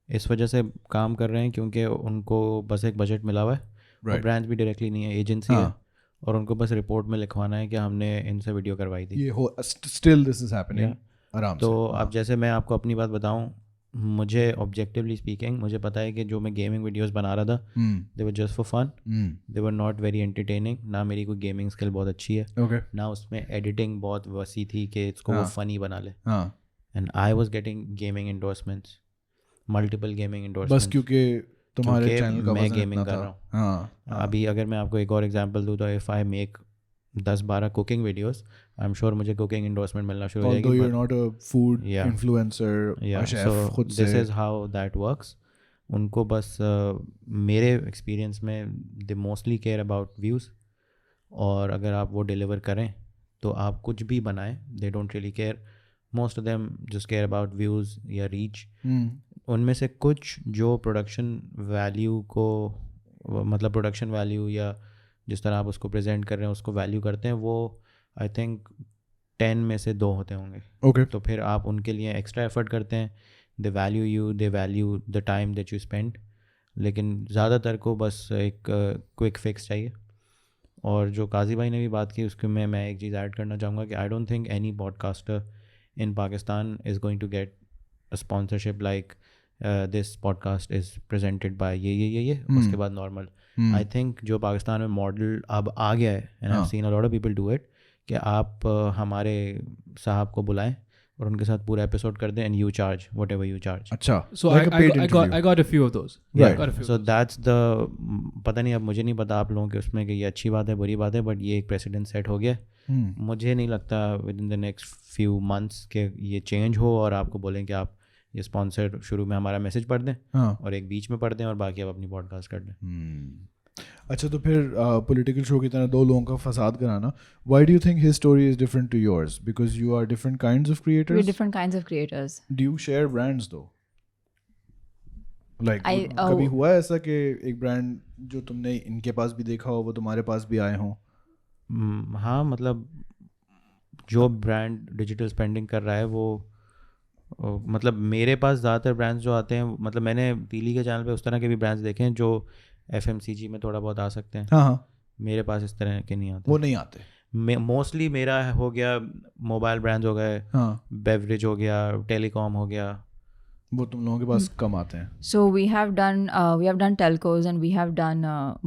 इस वजह से काम कर रहे हैं क्योंकि उनको बस एक बजट मिला हुआ है. और ब्रांड्स भी डायरेक्टली नहीं है, एजेंसी है और उनको बस रिपोर्ट में लिखवाना है कि हमने इनसे वीडियो करवाई थी. ये हो स्टिल दिस इज हैपनिंग आराम तो से. अब जैसे मैं आपको अपनी बात बताऊं, मुझे ऑब्जेक्टिवली स्पीकिंग मुझे पता है कि जो मैं गेमिंग वीडियोस बना रहा था they were just for fun, they were not very entertaining. ना मेरी कोई गेमिंग स्किल बहुत अच्छी है, ना उसमें एडिटिंग बहुत वसी थी कि इसको वो फनी बना ले. And I was getting gaming endorsements, multiple gaming endorsements, बस क्योंकि तुम्हारे चैनल का मैं गेमिंग कर रहा हूँ. अभी अगर मैं आपको एक और एग्जांपल दूँ तो if I make 10-12 cooking videos, I am sure मुझे कुकिंग एंडोर्समेंट मिलना शुरू हो जाएगी. Although you're not a food influencer, a chef, खुद से. This is how that works. उनको बस मेरे एक्सपीरियंस में they mostly care about views, और अगर आप वो डिलीवर करें तो आप कुछ भी बनाएं, they don't really care. Most of them just care about views या रीच. उनमें से कुछ जो प्रोडक्शन वैल्यू को, मतलब प्रोडक्शन वैल्यू या जिस तरह आप उसको प्रेजेंट कर रहे हैं उसको वैल्यू करते हैं, वो आई थिंक 10 में से 2 होते होंगे. Okay. तो फिर आप उनके लिए एक्स्ट्रा एफर्ट करते हैं, दे value you, they value the time that you spend. लेकिन ज़्यादातर को बस एक क्विक फिक्स चाहिए. और जो काजी भाई ने भी बात की उसके में मैं एक चीज़ ऐड करना चाहूँगा कि I don't think any podcaster in Pakistan is going to get a sponsorship like this podcast is presented by ये उसके बाद नॉर्मल. आई थिंक जो पाकिस्तान में मॉडल अब आ गया है, and I have seen a lot of people do it, कि आप हमारे साहब को बुलाएं और उनके साथ पूरा एपिसोड कर दें and you charge what ever you charge. अच्छा, so I got a few of those. So that's the, पता नहीं, अब मुझे नहीं पता आप लोगों के उसमें कि ये अच्छी बात है बुरी बात है, बट ये एक प्रेसिडेंट सेट हो गया. मुझे नहीं लगता with in the next few months के ये चेंज हो और आपको बोलें कि आप ये स्पॉन्सर शुरू में हमारा मैसेज पढ़ दें और एक बीच में पढ़ दें और बाकी आप अपनी पॉडकास्ट कर दें. अच्छा, तो फिर पॉलिटिकल शो की तरह 2 लोगों का फसाद कराना, why do you think his story is different to yours? Because you are different kinds of creators. We're different kinds of creators. Do you share brands though? Like कभी हुआ है ऐसा कि एक ब्रांड जो तुमने इनके पास भी देखा हो वो तुम्हारे पास भी आए हों? हाँ, मतलब जो ब्रांड डिजिटल स्पेंडिंग कर रहा है वो, मतलब मेरे पास ज़्यादातर ब्रांड्स जो आते हैं, मतलब मैंने तीली के चैनल पे उस तरह के भी ब्रांड्स देखे हैं जो FMCG में थोड़ा बहुत आ सकते हैं. हाँ. मेरे पास इस तरह के नहीं आते. वो नहीं आते. मोस्टली मेरा हो गया मोबाइल ब्रांड्स हो गए, बेवरेज हो गया, टेलीकॉम हो गया, वो तुम लोगों के पास कम आते हैं. So we have done telcos and we have done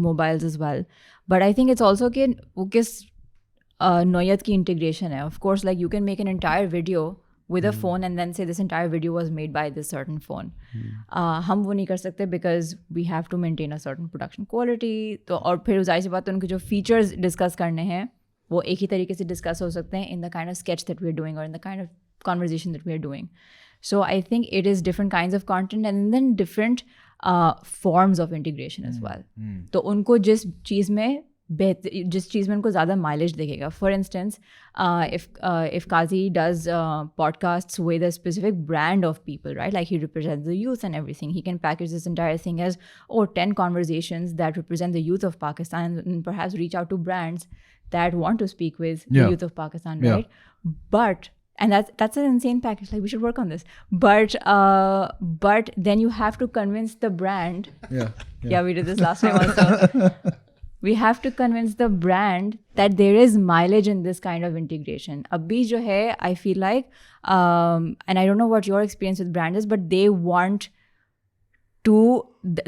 mobiles as well. But I think it's also कि वो किस नौयत की integration है. Of course, like you can make an entire video with a phone and then say this entire video was made by this certain phone. हम वो नहीं कर सकते because we have to maintain a certain production quality. तो और फिर जाहिर सी बात है उनके जो features discuss करने हैं वो एक ही तरीके से discuss हो सकते हैं in the kind of sketch that we're doing or in the kind of conversation that we're doing. So I think it is different kinds of content and then different forms of integration as well. तो उनको जिस चीज़ में उनको ज़्यादा mileage दिखेगा. For instance if Kazi does podcasts with a specific brand of people, right, like he represents the youth and everything, he can package this entire thing as 10 conversations that represent the youth of Pakistan and perhaps reach out to brands that want to speak with the youth of Pakistan, right? But and that's an insane package. Like we should work on this. But then you have to convince the brand. Yeah, we did this last time also. we have to convince the brand that there is mileage in this kind of integration. Abhi jo hai, I feel like, and I don't know what your experience with brands is, but they want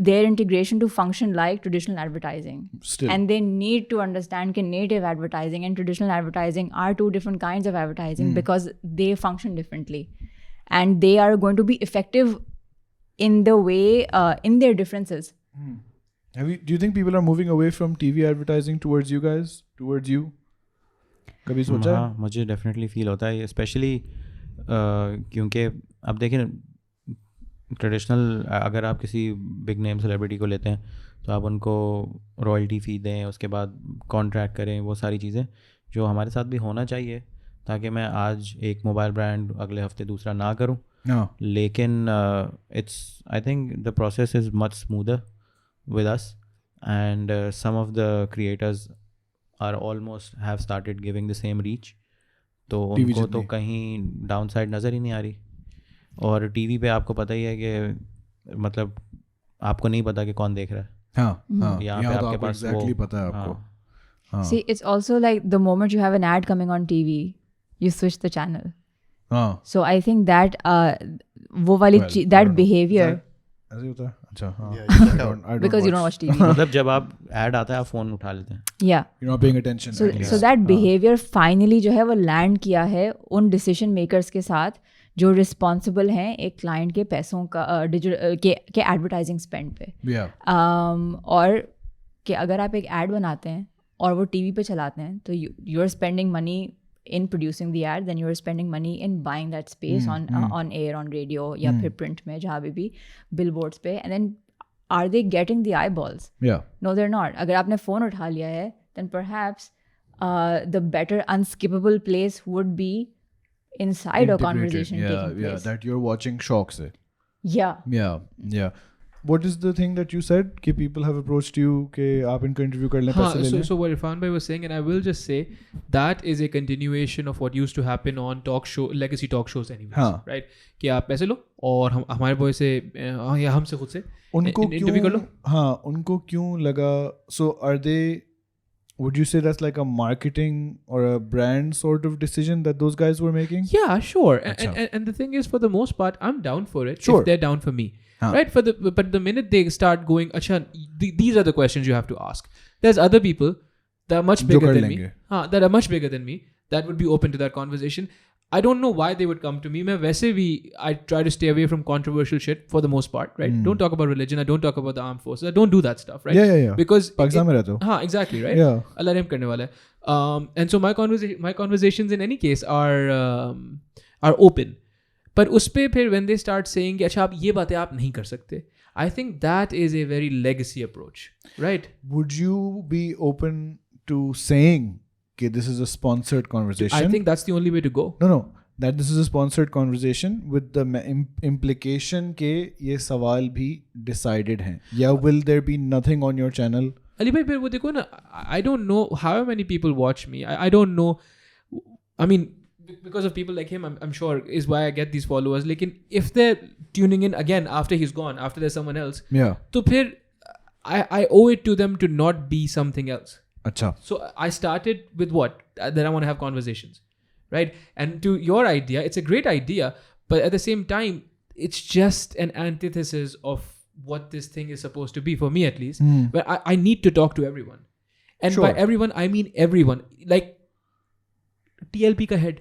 their integration to function like traditional advertising. Still. And they need to understand that native advertising and traditional advertising are two different kinds of advertising because they function differently. And they are going to be effective in the way, in their differences. Do you think people are moving away from TV advertising towards you guys? Towards you? कभी सोचा? हाँ, मुझे definitely feel होता है, specially क्योंकि अब देखें traditional, अगर आप किसी बिग नेम सेलिब्रिटी को लेते हैं तो आप उनको रॉयल्टी फ़ी दें, उसके बाद कॉन्ट्रैक्ट करें, वो सारी चीज़ें जो हमारे साथ भी होना चाहिए, ताकि मैं आज एक मोबाइल ब्रांड अगले हफ्ते दूसरा ना करूं. लेकिन it's I think the process is much smoother with us, and some of the creators are almost have started giving the same reach. तो उनको तो कहीं डाउन साइड नज़र ही नहीं आ रही. और टीवी पे आपको पता ही है कि मतलब आपको नहीं पता कि कौन देख रहा है. हाँ, यहाँ पे आपके पास exactly पता है आपको. See, it's also like the moment you have an ad coming on TV, you switch the channel. So I think that वो वाली that behavior. ऐसे होता है. अच्छा, हाँ. Because you don't watch TV. मतलब जब आप ऐड आता है आप फ़ोन उठा लेते हैं. Yeah. You're not paying attention. So that behavior finally जो है वो लैंड किया है उन decision makers के साथ जो रिस्पॉन्सिबल हैं एक क्लाइंट के पैसों का डिजिटल के एडवर्टाइजिंग स्पेंड पे. और कि अगर आप एक एड बनाते हैं और वो टीवी पे चलाते हैं तो you are spending money in producing the ad, then you are spending money in buying that space on air, on radio, या फिर print में जहाँ भी billboards पे, and then are they getting the eyeballs? Yeah. No, they're not. अगर आपने phone उठा लिया है, then perhaps the better unskippable place would be inside a conversation taking place. Yeah, that you're watching shock se. Yeah. What is the thing that you said कि people have approached you कि आप इनका interview कर लें, पैसे ले लें? So what Irfan bhai was saying, and I will just say that is a continuation of what used to happen on legacy talk shows anyways, right? कि आप पैसे लो और हमारे बॉय से या हमसे खुद से इंटरव्यू कर लो. हाँ, उनको क्यों लगा? So are they, would you say that's like a marketing or a brand sort of decision that those guys were making? Yeah, sure. And the thing is, for the most part, I'm down for it. Sure. If they're down for me. Right? But the minute they start going, Acha, these are the questions you have to ask. There's other people that are much bigger than me. That are much bigger than me that would be open to that conversation. I don't know why they would come to me. I try to stay away from controversial shit for the most part, right? Don't talk about religion. I don't talk about the armed forces. I don't do that stuff, right? Yeah. Because Pakistan mein rehte ho. Exactly, right? Yeah. Allah Rahim karne wala hai. And so my conversations in any case are open. पर उस पर फिर when they start saying कि अच्छा आप ये बातें आप नहीं कर सकते, I think that is a very legacy approach, right? Would you be open to saying कि this is a sponsored conversation? I think that's the only way to go. No, that this is a sponsored conversation with the implication कि ये सवाल भी decided हैं. Yeah, will there be nothing on your channel? Ali भाई फिर वो देखो ना, I don't know how many people watch me. I don't know. I mean, because of people like him, I'm sure is why I get these followers. Lekin if they're tuning in again after he's gone, after there's someone else, to phir I owe it to them to not be something else. Acha. So I started with what? That I want to have conversations, right? And to your idea, it's a great idea, but at the same time, it's just an antithesis of what this thing is supposed to be, for me at least. But I need to talk to everyone. And by everyone, I mean everyone. Like TLP ka head.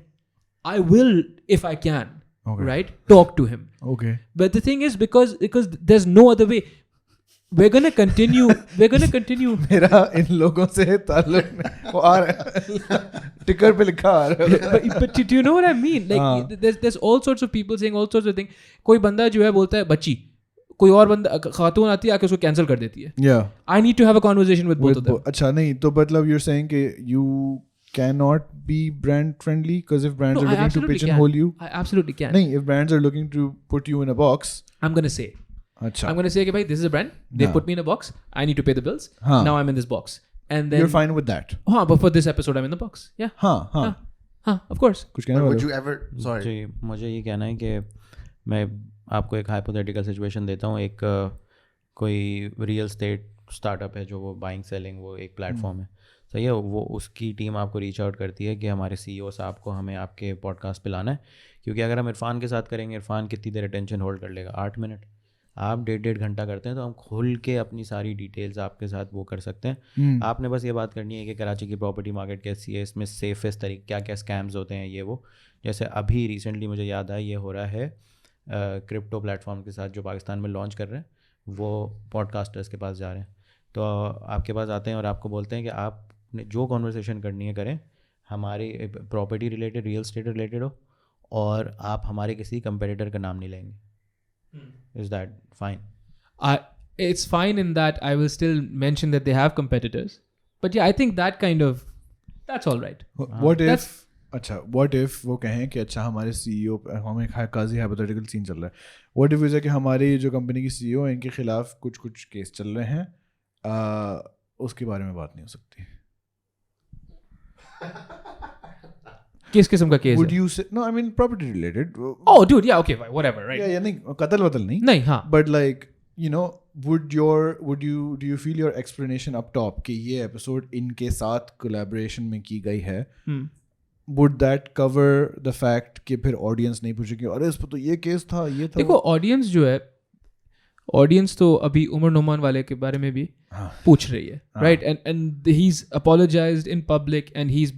I will, if I can, right, talk to him. Okay. But the thing is, because there's no other way. We're gonna continue. मेरा इन लोगों से ताल्लुक वो आ रहा है, टिकर पे लिखा आ रहा है. But do you know what I mean? Like there's all sorts of people saying all sorts of things. कोई बंदा जो है बोलता है बच्ची, कोई और बंदा खातून आती है आके उसको कैंसिल कर देती है. Yeah. I need to have a conversation with both of them. अच्छा नहीं तो मतलब you're saying कि you cannot be brand friendly because if brands are looking to pigeonhole you, I absolutely can. No, if brands are looking to put you in a box, I'm gonna say, I'm gonna say, okay, this is a brand. They put me in a box. I need to pay the bills. Now I'm in this box, and then you're fine with that. But for this episode, I'm in the box. Yeah. Of course. कुछ कहना would you ever? Sorry. मुझे ये कहना है कि मैं आपको एक hypothetical situation देता हूँ. एक कोई real estate स्टार्टअप है जो वो बाइंग सेलिंग वो एक प्लेटफॉर्म है, सही है, वो उसकी टीम आपको रीच आउट करती है कि हमारे CEO साहब को हमें आपके पॉडकास्ट पे लाना है, क्योंकि अगर हम इरफान के साथ करेंगे, इरफान कितनी देर अटेंशन होल्ड कर लेगा, 8 मिनट, आप 1.5 घंटा करते हैं तो हम खुल के अपनी सारी डिटेल्स आपके साथ वो कर सकते हैं। आपने बस ये बात करनी है कि कराची की प्रॉपर्टी मार्केट कैसी है, इसमें सेफेस्ट तरीके क्या क्या स्कैम्स होते हैं, ये वो, जैसे अभी रिसेंटली मुझे याद आया ये हो रहा है क्रिप्टो प्लेटफॉर्म के साथ जो पाकिस्तान में लॉन्च कर रहे हैं, वो पॉडकास्टर्स के पास जा रहे हैं, तो आपके पास आते हैं और आपको बोलते हैं कि आपने जो कॉन्वर्सेशन करनी है करें, हमारी property related, real estate related हो, और आप हमारे किसी कंपेटिटर का नाम नहीं लेंगे। Is that fine? It's fine in that I will still mention that they have competitors, but yeah, I think that kind of, that's all right. What if वो कहें कि अच्छा हमारे CEO हमें काजी हाइपोथेटिकल सीन चल रहा है, what if है कि हमारी जो कंपनी की CEO है इनके खिलाफ कुछ केस चल रहे हैं, उसके बारे में बात नहीं हो सकती। किस किस्म का case Would you say no? I mean property related. Oh, dude, yeah, okay, fine, whatever, right? Yeah, नहीं कत्ल वतल नहीं। नहीं, हाँ। But like you know, do you feel your explanation up top कि ये episode इनके साथ collaboration में की गई है, would that cover the fact कि फिर audience नहीं पूछेगी अरे इस पर तो ये केस था, ये था। देखो audience जो है, audience तो अभी उमर नोमान वाले के बारे में भी पूछ रही है, right? And he's apologized in public and he's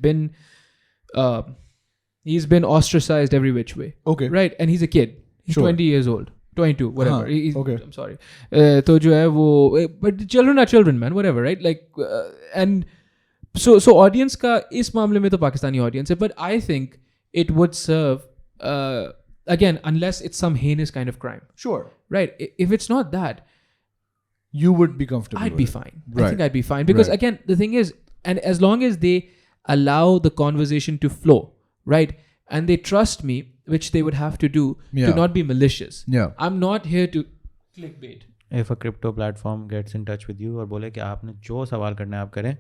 been ostracized every which way. Okay. Right? And he's a kid. He's 20 years old. 22, whatever. Okay. I'm sorry. तो जो है वो, but children are children, man. Whatever, right? Like, and so audience का इस मामले में तो Pakistani audience है, but I think it would serve, again, unless it's some heinous kind of crime. Sure. Right? If it's not that, you would be comfortable. I'd be fine. Right. I think I'd be fine because again, the thing is, and as long as they allow the conversation to flow, right, and they trust me, which they would have to do to not be malicious. Yeah. I'm not here to clickbait. If a crypto platform gets in touch with you और बोले कि आपने जो सवाल करना है आप करें,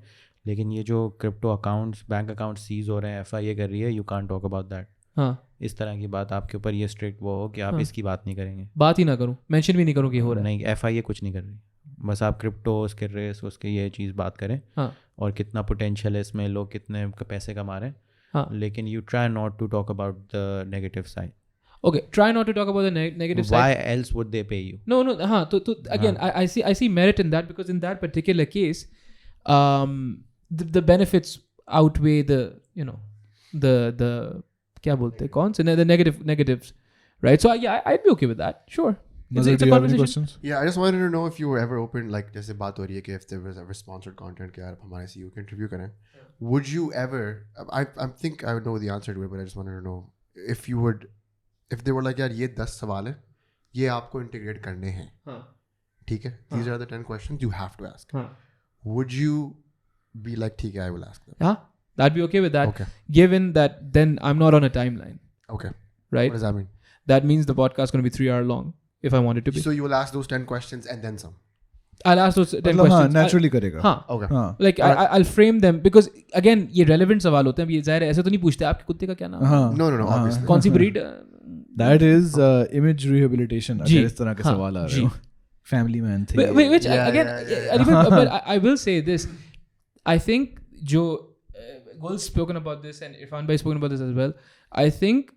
लेकिन ये जो crypto accounts, bank account seize हो रहे हैं, FIA कर रही है, you can't talk about that. हाँ, इस तरह की बात आपके ऊपर ये स्ट्रिक्ट वो हो कि आप इसकी बात नहीं करेंगे, बात ही ना करूँ, मेंशन भी नहीं करूँ कि हो रहा है। नहीं, FIA कुछ नहीं कर रही, बस आप क्रिप्टो उसके रेस उसके ये चीज़ बात करें, और कितना पोटेंशियल है इसमें, लोग कितने पैसे कमा रहे हैं, लेकिन you try not to talk about the negative side. Okay, try not to talk about the negative side. Why else would they pay you? No, हाँ, तो again, I see merit in that because in that particular case, the benefits outweigh the, you know, the क्या बोलते हैं, कौन से, the negatives, right? So yeah, I'd be okay with that, sure. Nazar, do you have any questions? Yeah, I just wanted to know if you were ever open, like जैसे बात हो रही है कि if there was ever sponsored content कि यार हमारे CEO के interview करें, would you ever, I think I would know the answer to it, but I just wanted to know if you would, if they were like यार ये 10 सवाल है, ये आपको integrate करने हैं, ठीक है, these are the 10 questions you have to ask, would you be like ठीक है, I will ask them? Yeah, I'd be okay with that. Okay. Given that then I'm not on a timeline. Okay. Right? What does that mean? That means the podcast is going to be 3 hours long if I want it to be. So you will ask those 10 questions and then some? I'll ask those 10 questions. Naturally करेगा. हाँ. Okay. Like I'll frame them because again ये relevant सवाल होते हैं. ये ज़ाहिर है ऐसे तो नहीं पूछते आपके कुत्ते का क्या नाम है? No, obviously. कौन सी breed? That is image rehabilitation. अगर इस तरह के सवाल आ रहे हो. Family man thing. Which again, but I will say this. I think जो Gul's spoken about this and Irfan bhai spoken about this as well. I think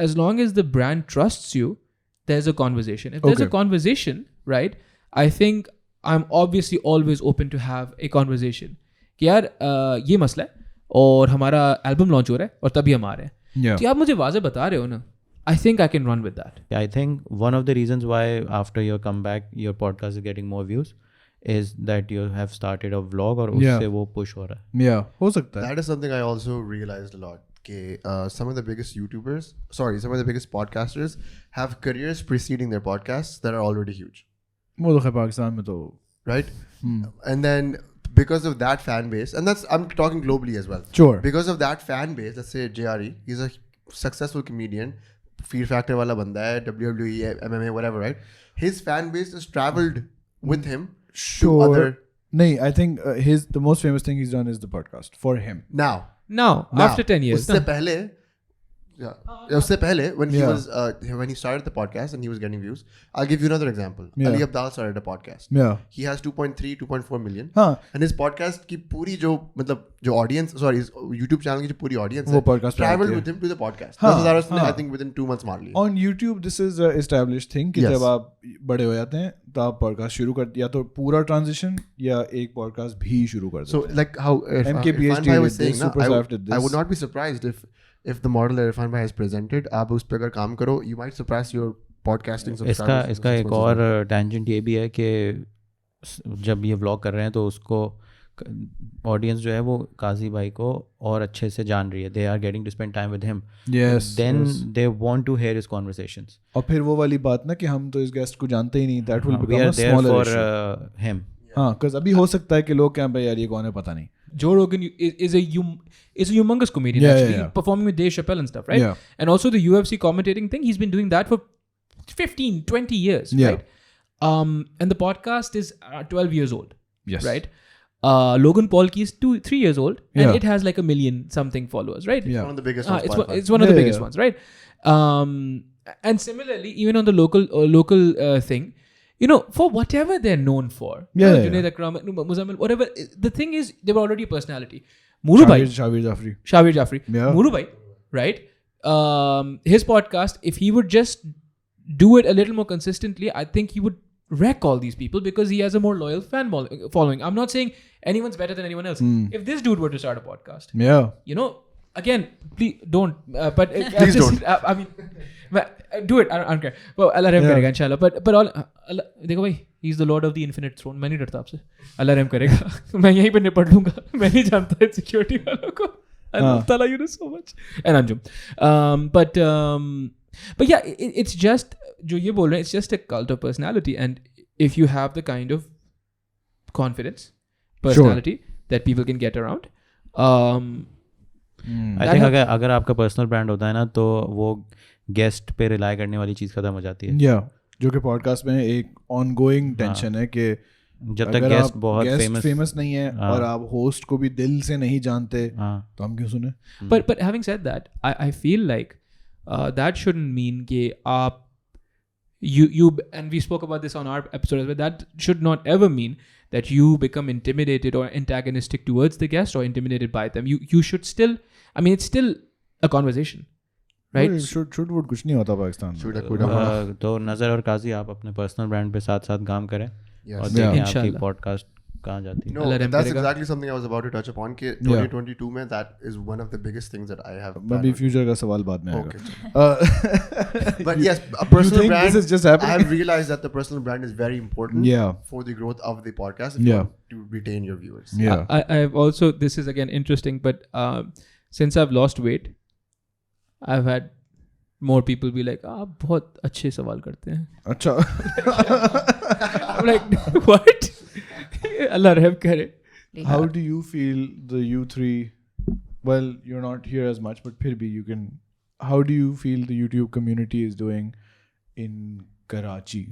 as long as the brand trusts you, there's a conversation. If there's a conversation, right, I think I'm obviously always open to have a conversation. कि यार ये मसला है और हमारा album launch हो रहा है और तभी हम आ रहे हैं. तो आप मुझे वाज़े बता रहे हो ना. I think I can run with that. I think one of the reasons why after your comeback your podcast is getting more views is that you have started a vlog और उससे वो push हो रहा है. Yeah, हो सकता है. That is something I also realized a lot. Some of the biggest some of the biggest podcasters have careers preceding their podcasts that are already huge. वो तो खैर पाकिस्तान में तो right? And then because of that fan base, and I'm talking globally as well. Sure. Because of that fan base, let's say JRE, he's a successful comedian, Fear Factor wala banda hai, WWE, MMA, whatever, right? His fan base has traveled with him to other. No, I think the most famous thing he's done is the podcast for him. Now, after 10 years. उससे पहले उससे पहले when he started the podcast and he was getting views, I'll give you another example. Ali Abdal started a podcast. He has 2.4 million. And his podcast की पूरी जो मतलब जो audience, sorry, YouTube channel की जो पूरी audience है, traveled with him to the podcast. 10,000 उसने I think within 2 months मार लिया. On YouTube this is a established thing कि जब आप बड़े हो जाते हैं तो आप पॉडकास्ट शुरू कर या तो पूरा ट्रांजिशन या एक पॉडकास्ट भी शुरू कर देते हैं. So like how Irfan Bhai was saying, I would not be surprised if the model that Irfan Bhai has presented, आप उस पर अगर काम करो, you might surpass your podcasting subscribers. इसका एक और tangent ये भी है कि जब ये व्लॉग कर रहे हैं तो उसको ऑडियंस जो है वो काजी भाई को और अच्छे से जान रही है. They are getting to spend time with him, then they want to hear his conversations. और फिर वो वाली बात ना कि हम तो इस गेस्ट को जानते ही नहीं, that will become a smaller for him. हाँ, बिकॉज़ अभी हो सकता है कि लोग क्या भाई यार ये कौन है पता नहीं. Joe Rogan is a humongous comedian, actually, performing with Dave Chappelle and stuff, right? And also the UFC commentating thing, he's been doing that for 15, 20 years, right? And the podcast is 12 years old, right? Logan Paul is 3 years old, and it has like 1 million something followers, right? One of the biggest ones. It's one of the biggest ones, right? And similarly, even on the local thing, you know, for whatever they're known for, Junaid Akram, Muzammil, whatever, the thing is, they were already a personality. Muru Bhai, Shavir Jafri, Muru Bhai, right? His podcast, if he would just do it a little more consistently, I think he would wreck all these people because he has a more loyal fan following. I'm not saying anyone's better than anyone else. If this dude were to start a podcast, you know, again, please don't. But please don't. I mean, do it. I don't care. Well, Allah Rahim karega, inshallah. But all, देखो भाई, he's the Lord of the Infinite Throne. मैं नहीं डरता आपसे. Allah Rahim करेगा. मैं यहीं पे निपट लूँगा. मैं नहीं जानता है security वालों को. I love Tala, you know, so much. And Anjum. But yeah, it's just जो ये बोल रहे हैं, it's just a cult of personality, and if you have the kind of confidence, personality that people can get around, I think अगर आपका personal brand होता है ना तो वो गेस्ट पे रिलाई करने वाली चीज़ खत्म हो जाती है. जो कि पॉडकास्ट में एक ऑनगोइंग टेंशन है कि जब तक गेस्ट बहुत फेमस नहीं है और आप होस्ट को भी दिल से नहीं जानते तो हम क्यों सुने. But having said that, I feel like that shouldn't mean कि आप you and we spoke about this on our episode as well, that should not ever mean that you become intimidated or antagonistic towards the guest or intimidated by them. You should still, I mean, it's still a conversation, right? should would कुछ नहीं होता पाकिस्तान में. तो नज़र और काजी आप अपने personal brand पे साथ साथ काम करें और देखें आपकी पॉडकास्ट कहाँ जाती है. No, that's exactly something I was about to touch upon. कि 2022 में that is one of the biggest things that I have. अभी फ्यूचर का सवाल बाद में आएगा. But yes, a personal brand. This is just happening? I have realized that the personal brand is very important for the growth of the podcast. If you want to retain your viewers. I've also, this is again interesting, but since I've lost weight, I've had more people be like, आप बहुत अच्छे सवाल करते हैं. अच्छा. I'm like, what? Allah Rahim kare. How do you feel the U3? Well, you're not here as much, but फिर भी you can. How do you feel the YouTube community is doing in Karachi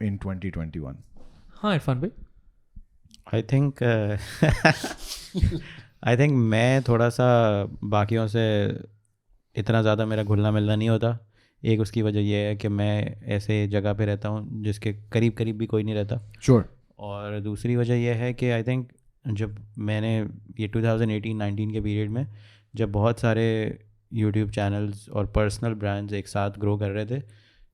in 2021? हाँ इरफान भाई. I think मैं थोड़ा सा बाकियों से इतना ज़्यादा मेरा घुलना मिलना नहीं होता. एक उसकी वजह यह है कि मैं ऐसे जगह पे रहता हूँ जिसके करीब भी कोई नहीं रहता. Sure. और दूसरी वजह यह है कि आई थिंक जब मैंने ये 2018-19 के पीरियड में जब बहुत सारे यूट्यूब चैनल्स और पर्सनल ब्रांड्स एक साथ ग्रो कर रहे थे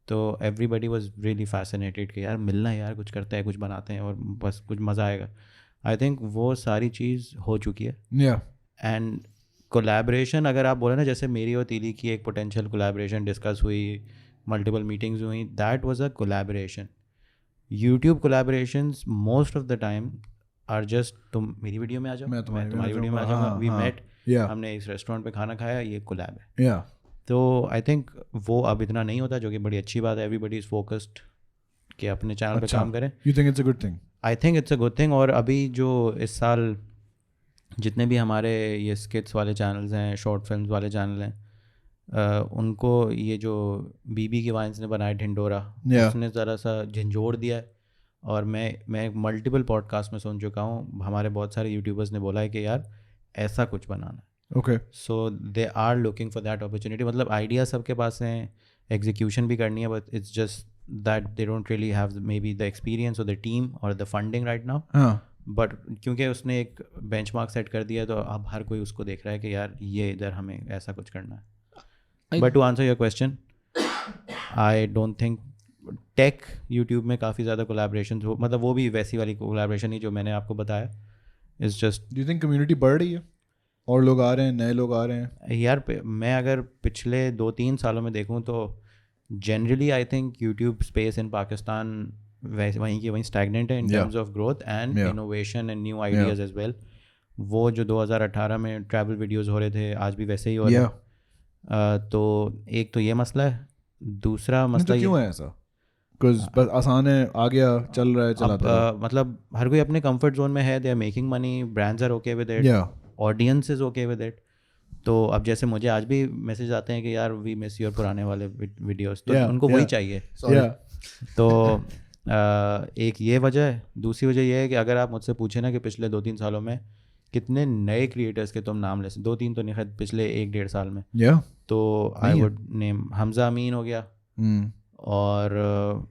तो एवरीबडी वाज रियली फैसिनेटेड कि यार मिलना है, यार कुछ करते हैं, कुछ बनाते हैं और बस कुछ मज़ा आएगा. आई थिंक वो सारी चीज़ हो चुकी है. एंड कोलैबोरेशन अगर आप बोले ना, जैसे मेरी और तीली की एक पोटेंशियल कोलैबोरेशन डिस्कस हुई, मल्टीपल मीटिंग्स हुई, that was a collaboration. YouTube collaborations most of the time are just तुम मेरी वीडियो में आ जाओ, मैं तुम्हारी वीडियो में आ जाऊँगा, we met, हमने इस रेस्टोरेंट पे खाना खाया, ये कोलैब है. तो आई थिंक वो अब इतना नहीं होता, जो कि बड़ी अच्छी बात है. एवरीबडी इज़ फोकस्ड कि अपने चैनल पे काम करें. You think it's a good thing? I think it's a good thing. और अभी जो इस साल जितने भी हमारे ये स्किट्स वाले चैनल्स हैं, शॉर्ट फिल्म्स वाले चैनल हैं, उनको ये जो बीबी की वाइन्स ने बनाया ढिंडोरा, उसने ज़रा सा झंझोड़ दिया है. और मैं मल्टीपल पॉडकास्ट में सुन चुका हूँ, हमारे बहुत सारे यूट्यूबर्स ने बोला है कि यार ऐसा कुछ बनाना Okay. So they are looking for that opportunity. मतलब आइडिया सबके पास हैं, एग्जीक्यूशन भी करनी है, but it's just that they don't really have maybe the experience or the team or the funding right now. But क्योंकि उसने एक बेंचमार्क सेट कर दिया तो अब हर कोई उसको देख रहा है कि यार ये इधर हमें ऐसा कुछ करना है. But to answer your question, I don't think tech YouTube में काफ़ी ज़्यादा कोलैबोरेशन हो, मतलब वो भी वैसी वाली कोलैबोरेशन ही जो मैंने आपको बताया. It's just, do you think community बढ़ रही है और लोग आ रहे हैं, नए लोग आ रहे हैं? यार मैं अगर पिछले 2-3 सालों में देखूँ तो generally I think YouTube space in Pakistan वहीं की वहीं स्टैग्नेंट है in terms of growth and innovation and new ideas as well. वो जो 2018 में ट्रैवल वीडियोस हो रहे थे आज भी वैसे ही हो रहे हैं. तो एक तो ये मसला है. दूसरा मसला क्यों है ऐसा? बस आसान है, आ गया, चल रहा है, चलाता है. मतलब हर कोई अपने कंफर्ट जोन में है. They are making money, brands are okay with it, audience is okay with it. तो अब जैसे मुझे आज भी मैसेज आते हैं कि यार वी मिस योर पुराने वाले वीडियोस, तो उनको वही चाहिए. तो एक ये वजह है. दूसरी वजह ये है कि अगर आप मुझसे पूछे ना कि पिछले 2-3 सालों में कितने नए क्रिएटर्स के तुम नाम ले, 2-3 तो नहीं खैर, पिछले 1-1.5 साल में, तो आई वुड नेम हमजा अमीन हो गया, और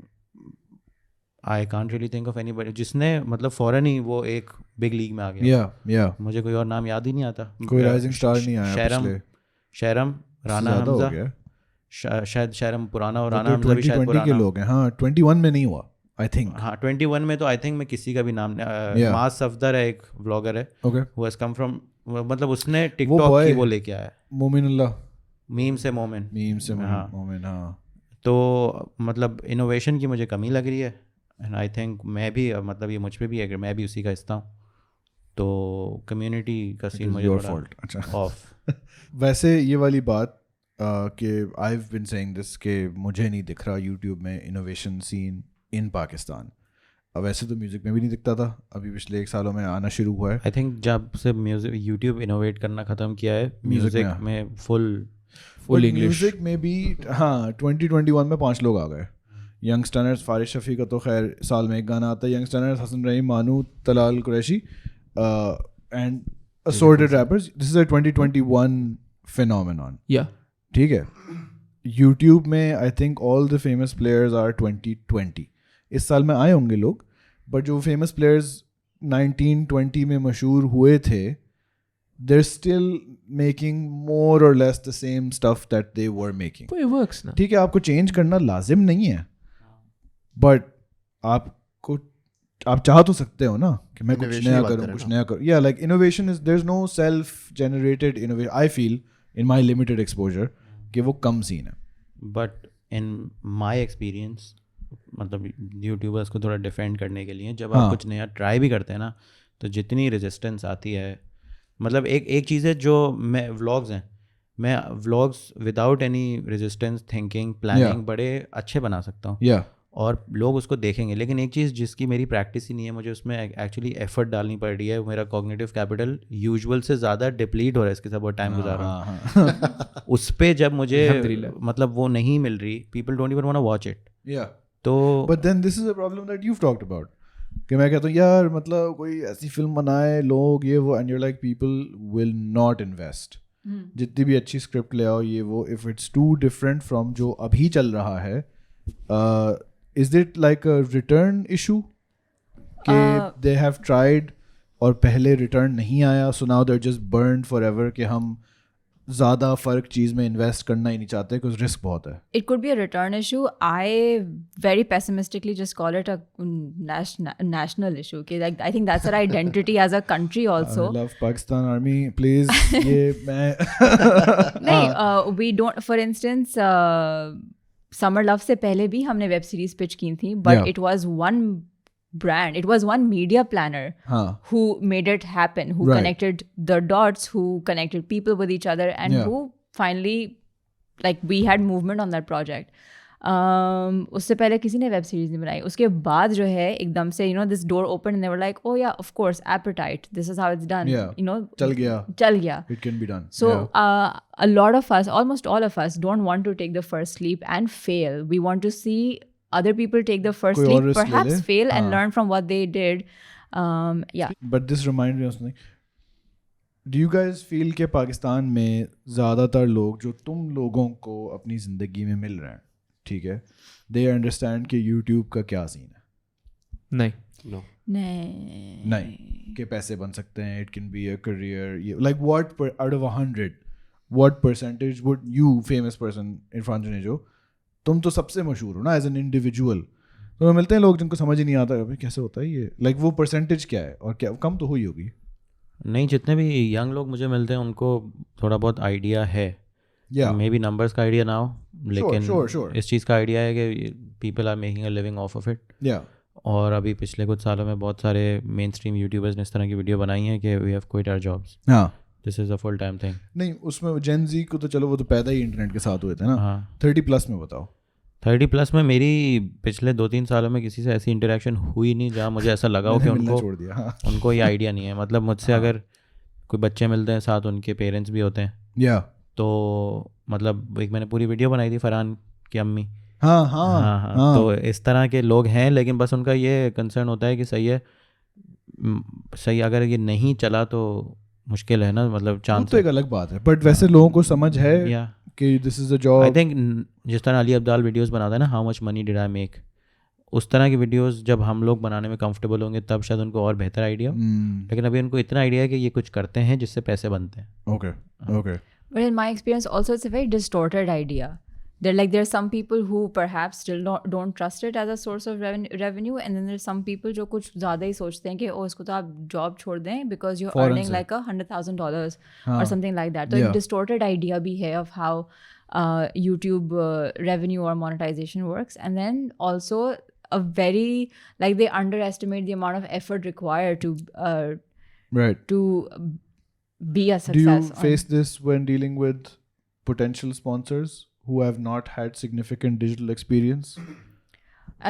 I can't really think of anybody जिसने मतलब फौरन ही वो एक बिग लीग में आ गया. मुझे कोई और नाम याद ही नहीं आता. कोई राइजिंग स्टार नहीं आया. शहरम, राना हमजा, शायद शहरम पुराना और राना हमजा भी शायद पुराना के लोग हैं. हाँ 21 में नहीं हुआ आई थिंक. हाँ 21 में तो आई थिंक मैं किसी का भी नाम मास सफदर है, एक व्लॉगर है, हु हैज कम फ्रॉम, मतलब उसने टिकटॉक की वो लेके आया, मोमिनुल्लाह, मीम से मोमिन. हाँ. तो मतलब इनोवेशन की मुझे कमी लग रही है. एंड आई थिंक मैं भी मतलब ये मुझ पे भी है, मैं भी उसी का हिस्सा हूँ. तो कम्युनिटी का सीन मुझे थोड़ा ऑफ. वैसे ये वाली बात कि I have been saying this कि मुझे नहीं दिख रहा यूट्यूब में इनोवेशन सीन इन पाकिस्तान. अब वैसे तो म्यूज़िक में भी नहीं दिखता था, अभी पिछले 1 सालों में आना शुरू हुआ है. आई थिंक जब से म्यूज़िक यूट्यूब इनोवेट करना ख़त्म किया है म्यूज़िक में फुल इंग्लिश. म्यूज़िक में भी हाँ 2021 में 5 लोग आ गए. यंगस्टर्स, फारिश शफ़ी का तो खैर साल में एक गाना आता है. यंगस्टर्स, हसन रहीम, मानू, Talal Qureshi and assorted rappers. This is a 2021 phenomenon. Yeah. ठीक है. YouTube में I think all the famous players are 2020. इस साल में आए होंगे लोग, बट जो फेमस प्लेयर्स 1920 में मशहूर हुए थे, they're still making more or less the same stuff that they were making. But it works ना. ठीक है, आपको चेंज करना लाजिम नहीं है, बट आप चाह तो सकते हो ना कि मैं कुछ नया करूँ. या like innovation is, there is no self generated innovation. I feel in my limited exposure कि वो कम सीन है. बट इन माई एक्सपीरियंस, मतलब यूट्यूबर्स को थोड़ा डिफेंड करने के लिए जब आप कुछ नया ट्राई भी करते हैं ना, तो जितनी रेजिस्टेंस आती है, मतलब एक चीज़ है जो मैं व्लॉग्स हैं, मैं vlogs without any resistance, thinking, planning बड़े अच्छे बना सकता हूँ और लोग उसको देखेंगे. लेकिन एक चीज़ जिसकी मेरी प्रैक्टिस ही नहीं है, मुझे उसमें एक्चुअली एफर्ट डालनी पड़ रही है. मेरा कॉग्निटिव कैपिटल यूजुअल से ज़्यादा डिप्लीट हो रहा है, इसके साथ बहुत टाइम गुजार रहा हूँ. उस पर जब मुझे मतलब वो नहीं मिल रही, people don't even want to watch it. तो but then this is a problem that you talked about कि मैं कहता हूँ यार मतलब कोई ऐसी फिल्म बनाए लोग ये वो, and you like people will not invest. जितनी भी अच्छी स्क्रिप्ट ले आओ ये वो, if it's too different from जो अभी चल रहा है, is it like a return issue कि they have tried और पहले return नहीं आया, so now they're just burned forever कि हम ज़्यादा फ़र्क चीज़ में इन्वेस्ट करना ही नहीं चाहते because रिस्क बहुत है. It could be a return issue. I very pessimistically just call it a national issue. Okay? Like, I think that's our identity as a country also. I love Pakistan Army, please. ये मैं नहीं, we don't, for instance, summer love से पहले भी हमने web series pitch की थी, but it was one brand, it was one media planner who made it happen, who connected the dots, who connected people with each other, and who finally, like, we had movement on that project. उससे पहले किसी ने web series नहीं बनाई. उसके बाद जो है एकदम से this door opened and they were like, oh yeah, of course, appetite, this is how it's done. चल गया, it can be done. So a lot of us, almost all of us, don't want to take the first leap and fail. We want to see other people take the first leap, perhaps fail and learn from what they did. But this reminds me of something. Do you guys feel कि पाकिस्तान में ज़्यादातर लोग जो तुम लोगों को अपनी ज़िंदगी में मिल रहे हैं, ठीक है, they understand कि YouTube का क्या सीन है? नहीं. नहीं कि पैसे बन सकते हैं, it can be a career. Like what out of 100, what percentage would you, famous person, Irfan Junejo, तुम तो सबसे मशहूर हो ना as an individual. तो मिलते हैं लोग जिनको समझ ही नहीं आता भाई कैसे होता है ये, like वो percentage क्या है और क्या कम तो हुई होगी. नहीं, जितने भी यंग लोग मुझे मिलते हैं उनको थोड़ा बहुत आइडिया है. मे बी नंबर्स का आइडिया ना हो, लेकिन इस चीज़ का आइडिया है कि people are making a living off off it. और अभी पिछले कुछ सालों में बहुत सारे मेन स्ट्रीम यूट्यूबर्स ने इस तरह की वीडियो बनाई है कि we have quit our jobs. This is a full time thing. नहीं, उसमें जेन जी को तो चलो वो तो पैदा ही इंटरनेट के साथ हुए थे ना. 30+ में बताओ. 30+ में मेरी पिछले 2-3 सालों में किसी से ऐसी इंटरेक्शन हुई नहीं जहाँ मुझे ऐसा लगा हो कि उनको ये आइडिया नहीं है. मतलब मुझसे अगर कोई बच्चे मिलते हैं साथ उनके पेरेंट्स भी होते हैं, तो मतलब एक मैंने पूरी वीडियो बनाई थी फरहान की अम्मी. हाँ. तो इस तरह के लोग हैं, लेकिन बस उनका ये कंसर्न होता है कि सही अगर ये नहीं चला तो मुश्किल है ना, मतलब चांस तो एक अलग बात है. बट वैसे लोगों को समझ है कि this is a job. I think जिस तरह अली अब्दाल वीडियोस बनाता है ना, how much money did I make, उस तरह की वीडियोस जब हम लोग बनाने में कंफर्टेबल होंगे तब शायद उनको और बेहतर आइडिया हो. लेकिन अभी उनको इतना आइडिया है कि ये कुछ करते हैं जिससे पैसे बनते हैं. Okay. But in my experience also it's a very distorted idea. There are some people who perhaps still don't trust it as a source of revenue, and then there's some people जो कुछ ज़्यादा ही सोचते हैं कि इसको तो आप job छोड़ दें because you're earning like $100,000 or something like that. तो एक distorted idea भी है of how YouTube revenue or monetization works, and then also a very they underestimate the amount of effort required to be a success. Do you face this when dealing with potential sponsors who have not had significant digital experience?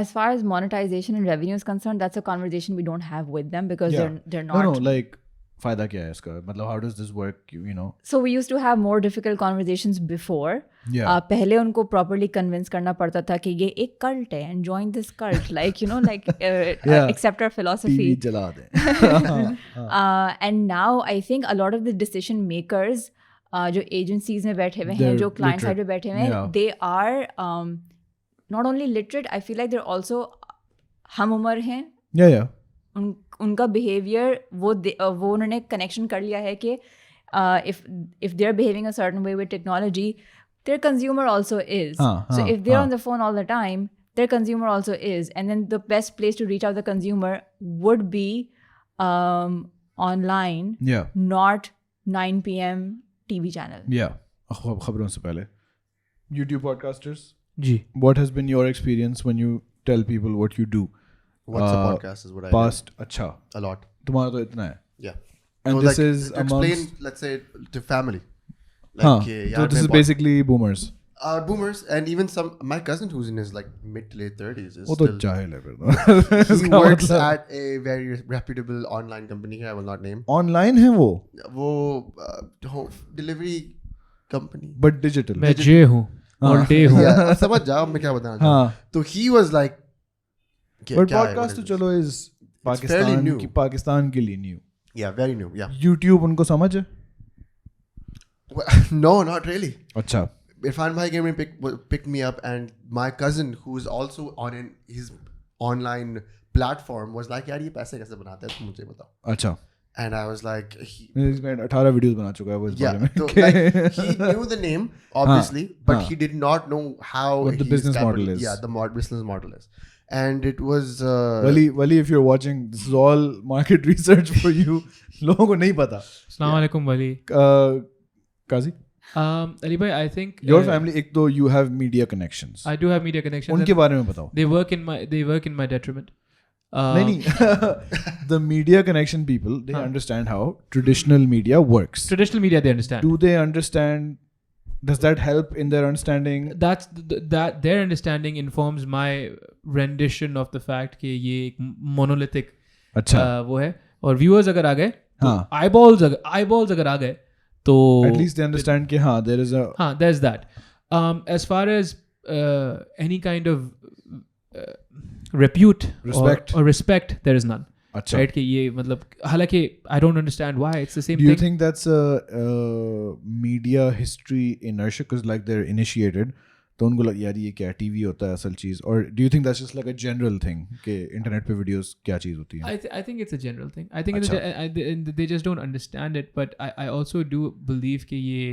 As far as monetization and revenue is concerned, that's a conversation we don't have with them because they're not. No, like फायदा क्या है इसका, मतलब how does this work, you know? So we used to have more difficult conversations before. पहले उनको properly convince करना पड़ता था कि ये एक cult है and join this cult, accept our philosophy. TV जला दें. And now I think a lot of the decision makers जो agencies में बैठे हुए हैं, जो client side पे बैठे हुए हैं, they are not only literate, I feel like they're also हम उम्र हैं. उनका बिहेवियर वो उन्होंने कनेक्शन कर लिया है कि if they're behaving a certain way with technology, their consumer also is. So if they're on the phone all the time, their consumer also is. And then the best place to reach out the consumer would be online, not 9 p.m. TV channel. खबरों से पहले. YouTube podcasters? Ji. What has been your experience when you tell people what you do? What's a podcast is what I past do. अच्छा. A lot. तुम्हारा तो इतना है. Yeah. And so this is explain, let's say, to family. So this is basically boomers. Boomers and even my cousin who's in his mid to late 30s is वो तो जाहिल है फिर. He works at a very reputable online company. I will not name. Online है वो? वो delivery company. But digital. मैं जे हूँ. All day हूँ. समझ जाओ मैं क्या बताना चाहूँ. तो he was like. But podcast तो चलो is पाकिस्तान के लिए new. Yeah, very new. Yeah. YouTube उनको समझ है? No, not really. अच्छा. Irfan bhai came and picked me up, and my cousin who's also on his online platform was like, यार ये पैसे कैसे बनाते हैं तुम मुझे बताओ. अच्छा. And I was like, मैं 18 वीडियोस बना चुका है वो इस बारे में. So he knew the name obviously, but he did not know how what the business model is. Yeah, the business model is. And it was Wali, if you're watching, this is all market research for you. लोगों को नहीं पता. Assalamu alaikum Wali. Kazi? Ali bhai, I think your family, एक तो you have media connections. I do have media connections. उनके बारे में बताओ. They work in my detriment. नहीं. The media connection people, they understand how traditional media works. Traditional media they understand. Do they understand? Does that help in their understanding? That their understanding informs my rendition of the fact कि ये एक monolithic वो है. और viewers अगर आ गए, eyeballs अगर आ गए, तो at least they understand कि there is a there's that. As far as any kind of repute respect or respect, there is none. अच्छा. Right? कि ये मतलब हालांकि I don't understand why it's the same Do you thing. think that's a media history inertia because like they're initiated? तो उनको लग यार ये क्या टीवी होता है असल चीज, or do you think that's just like a general thing कि इंटरनेट पे वीडियोस क्या चीज होती है? I think it's a general thing. I think they just don't understand it. But I also do believe कि ये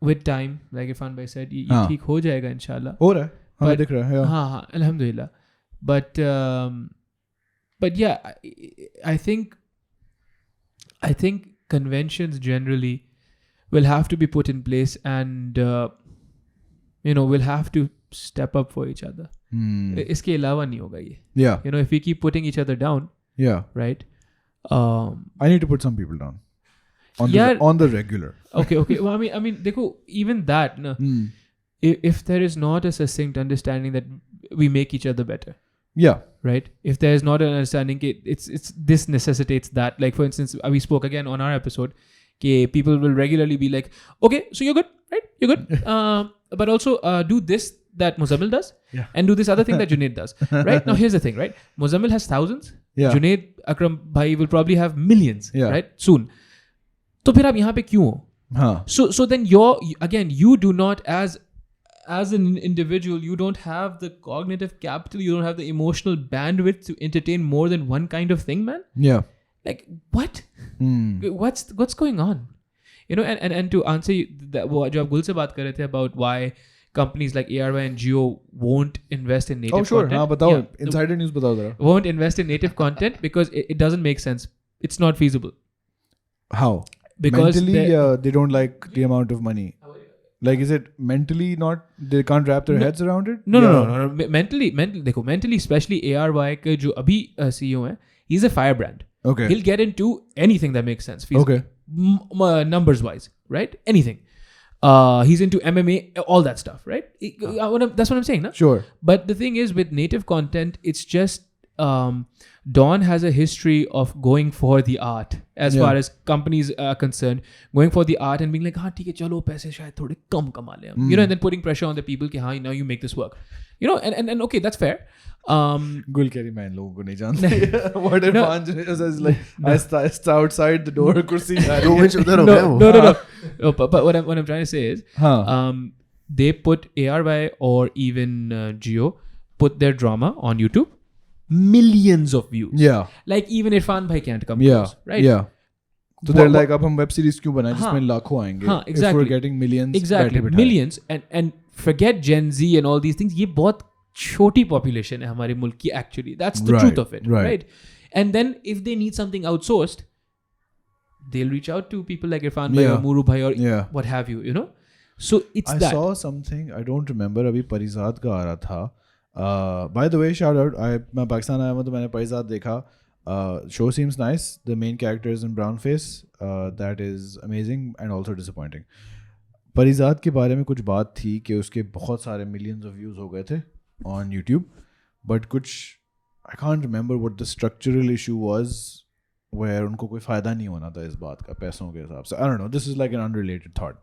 with time, like Irfan bhai said, ये ठीक हो जाएगा इंशाल्लाह. हो रहा है, हमें दिख रहा है. हाँ अल्हम्दुलिल्लाह. But yeah, I think conventions generally will have to be put in place, and we'll have to step up for each other. इसके अलावा नहीं होगा ये. Yeah. If we keep putting each other down, Yeah. right? I need to put some people down. On the regular. Okay. Well, I mean, देखो, even that, no. If there is not a succinct understanding that we make each other better. Yeah. Right? If there is not an understanding, it's this necessitates that. Like, for instance, we spoke again on our episode, people will regularly be like, okay, so you're good, right? You're good. But also do this that Muzammil does, and do this other thing that Junaid does. Right? Now, here's the thing, right? Muzammil has thousands. Yeah. Junaid Akram bhai will probably have millions, Yeah. right? Soon. तो फिर आप यहाँ पे क्यों हो? हाँ. So then you do not, as an individual, you don't have the cognitive capital, you don't have the emotional bandwidth to entertain more than one kind of thing, man. Yeah. Like, what? What's going on? And to answer that, जो आप गुल से बात कर रहे थे about why companies like ARY and Jio won't invest in native content. हाँ बताओ, insider news बताओ जरा. Won't invest in native content because it doesn't make sense. It's not feasible. How? Because mentally they don't like the amount of money. Like, is it mentally not, they can't wrap their heads around it? No. Mentally देखो, mentally, especially ARY के जो अभी CEO हैं, he's a firebrand. Okay. He'll get into anything that makes sense. Okay. Numbers wise, right? Anything. He's into MMA, all that stuff, right? That's what I'm saying, na? Sure. But the thing is, with native content, it's just Dawn has a history of going for the art as far as companies are concerned, going for the art and being like, हाँ ठीक है चलो पैसे शायद थोड़े कम कमा ले हम, and then putting pressure on the people कि हाँ now you make this work, and okay, that's fair. Gul keh rahi, main logon ko nahi janta. What Irfan Junejo says like, I outside the door, kursi No. But what I'm trying to say is, they put ARY or even Jio put their drama on YouTube. Millions of views. Yeah. Like even Irfan bhai can't come close, right? Yeah. So they're like, अब हम web series क्यों बनाएं जिसमें लाखों आएंगे? हाँ, exactly. If we're getting millions. Exactly. Millions and forget Gen Z and all these things. ये बहुत छोटी population है हमारे मुल्क की actually. That's the truth of it, right? And then if they need something outsourced, they'll reach out to people like Irfan bhai or Muru bhai or what have you, So it's that. I saw something, I don't remember, अभी परिजात का आ रहा था. By the way, shout out, मैं पाकिस्तान आया हूँ तो मैंने परिजात देखा. Show seems nice. The main character is in brown face. That is amazing and also disappointing. परिजात के बारे में कुछ बात थी कि उसके बहुत सारे millions of views हो गए थे on YouTube, but कुछ I can't remember what the structural issue was where उनको कोई फ़ायदा नहीं होना था इस बात का पैसों के हिसाब से. I don't know. This is like an unrelated thought.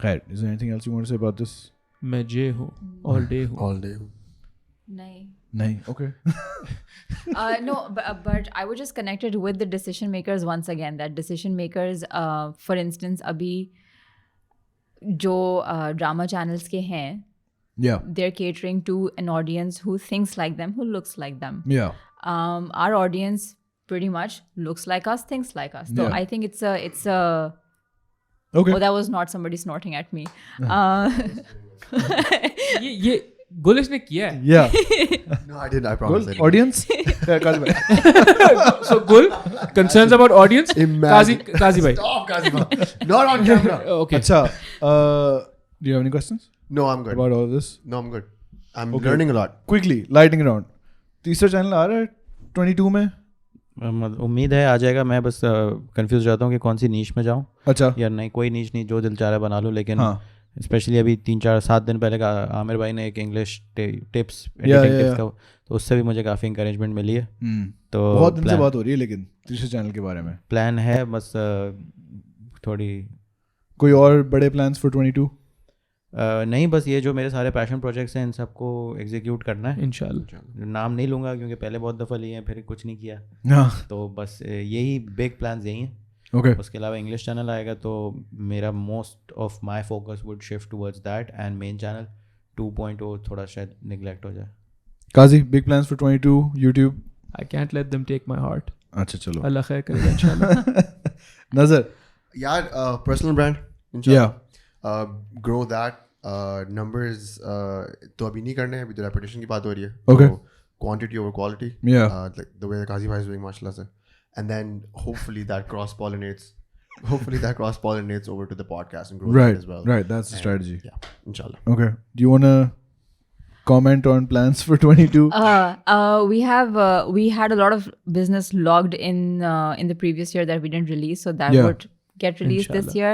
खैर, is there anything else you want to say about this? मैं जे हूँ, all day हूँ. नहीं. Okay. No, but I was just connected with the decision makers once again. That decision makers, for instance, अभी जो drama channels के हैं, they're catering to an audience who thinks like them, who looks like them. Yeah. Our audience pretty much looks like us, thinks like us. So I think it's a. Okay. Oh, that was not somebody snorting at me. ये गुलिश ने किया है. Yeah. No, I didn't. I promise. Gul, audience? So Gul, concerns about audience? Kazi bhai. Stop, Kazi bhai. Not on camera. Okay. Acha, do you have any questions? No, I'm good. About all this? No, I'm good. I'm learning a lot. Quickly, lightning round. तीसरा channel आ रहा है 22 में? उम्मीद है आ जाएगा. मैं बस confuse रहता हूँ कि कौन सी नीश में जाऊँ. अच्छा. या नहीं, कोई नीश नहीं, जो दिल चाह रहा है बना लूँ. लेकिन स्पेशली अभी 3-4-7 दिन पहले का आमिर भाई ने एक इंग्लिश टिप्स एडिटिंग टिप्स का, तो उससे भी मुझे काफ़ी इंकरेजमेंट मिली है. तो बहुत दिन से बात हो रही है लेकिन तीसरे चैनल के बारे में. प्लान है बस थोड़ी. कोई और बड़े प्लान्स फॉर 22? नहीं, बस ये जो मेरे सारे पैशन प्रोजेक्ट्स हैं इन सबको एग्जीक्यूट करना है इंशाल्लाह। नाम नहीं लूँगा क्योंकि पहले बहुत दफ़ा लिए हैं फिर कुछ नहीं किया, तो बस यही बिग प्लान्स यही हैं। ओके, उसके अलावा इंग्लिश चैनल आएगा तो मेरा most of my focus would shift towards that, and main channel 2.0 थोड़ा शायद निगलेक्ट हो जाए। Kazi, big plans for 22 YouTube? I can't let them take my heart. अच्छा चलो, अल्लाह खैर करेगा इंशाल्लाह। नजर यार पर्सनल ब्रांड इंशाल्लाह, ग्रो दैट, numbers तो अभी नहीं करने हैं, अभी तो रेपुटेशन की बात हो रही है। Okay. Quantity over quality, like the way Kazi bhai is doing mashallah se, and then hopefully that cross pollinates over to the podcast and grow that as well. Right, that's the strategy. Yeah, inshallah. Okay, do you want to comment on plans for 22? We had a lot of business logged in the previous year that we didn't release, so that would get released this year.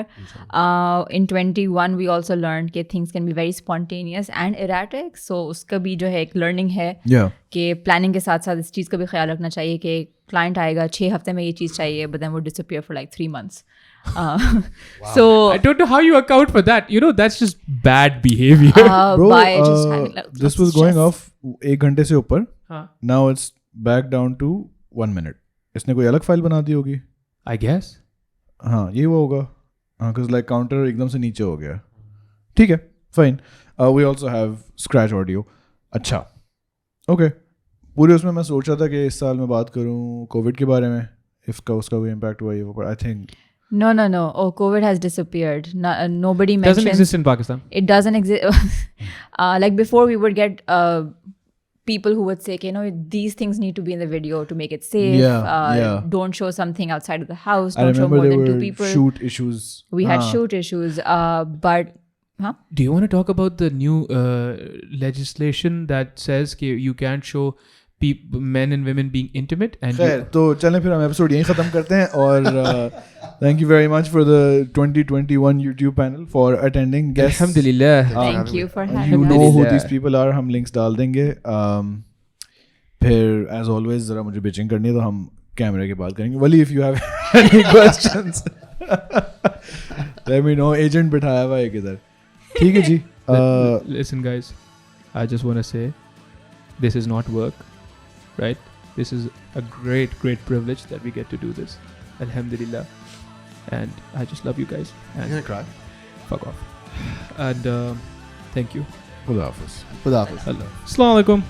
In 21 we also learned that things can be very spontaneous and erratic, so uska bhi jo hai ek learning hai कि planning के साथ साथ इस चीज़ का भी ख्याल रखना चाहिए कि client आएगा 6 हफ्ते में ये चीज़ चाहिए, but then would disappear for like 3 months. So I don't know how you account for that. You know, that's just bad behavior. Bro, by just having like this was going off 1 घंटे से ऊपर, now it's back down to 1 minute. इसने कोई अलग file बना दी होगी, I guess. हाँ ये वो होगा, हाँ, because like काउंटर एकदम से नीचे हो गया। ठीक है, fine. We also have scratch audio. अच्छा, ओके, पूरे उसमें मैं सोच रहा था कि इस साल मैं बात करूँ कोविड के बारे में, इसका उसका कोई इम्पैक्ट हुआ है, पर I think No. Oh, COVID has disappeared. Nobody mentions. Doesn't exist in Pakistan. It doesn't exist. Like before, we would get people who would say, these things need to be in the video to make it safe. Don't show something outside of the house. Don't show more than 2 people. Shoot issues. We had shoot issues. But, Do you want to talk about the new legislation that says you can't show men and women being intimate? And खैर, तो चलें फिर हम episode यहीं ख़त्म करते हैं, और thank you very much for the 2021 YouTube panel for attending. Guests, Alhamdulillah. thank you for having you us. know who these people are, हम links डाल देंगे। फिर as always ज़रा मुझे bitching करनी है तो हम कैमरे के बाद करेंगे। वली, if you have any questions let me know। Agent बिठाया हुआ है किधर? ठीक है जी। Listen guys, I just want to say this is not work, right? This is a great privilege that we get to do this. Alhamdulillah. And I just love you guys. You're gonna cry? Fuck off. And thank you. खुदा हाफिज़। Khuda Hafiz. Assalamu alaikum.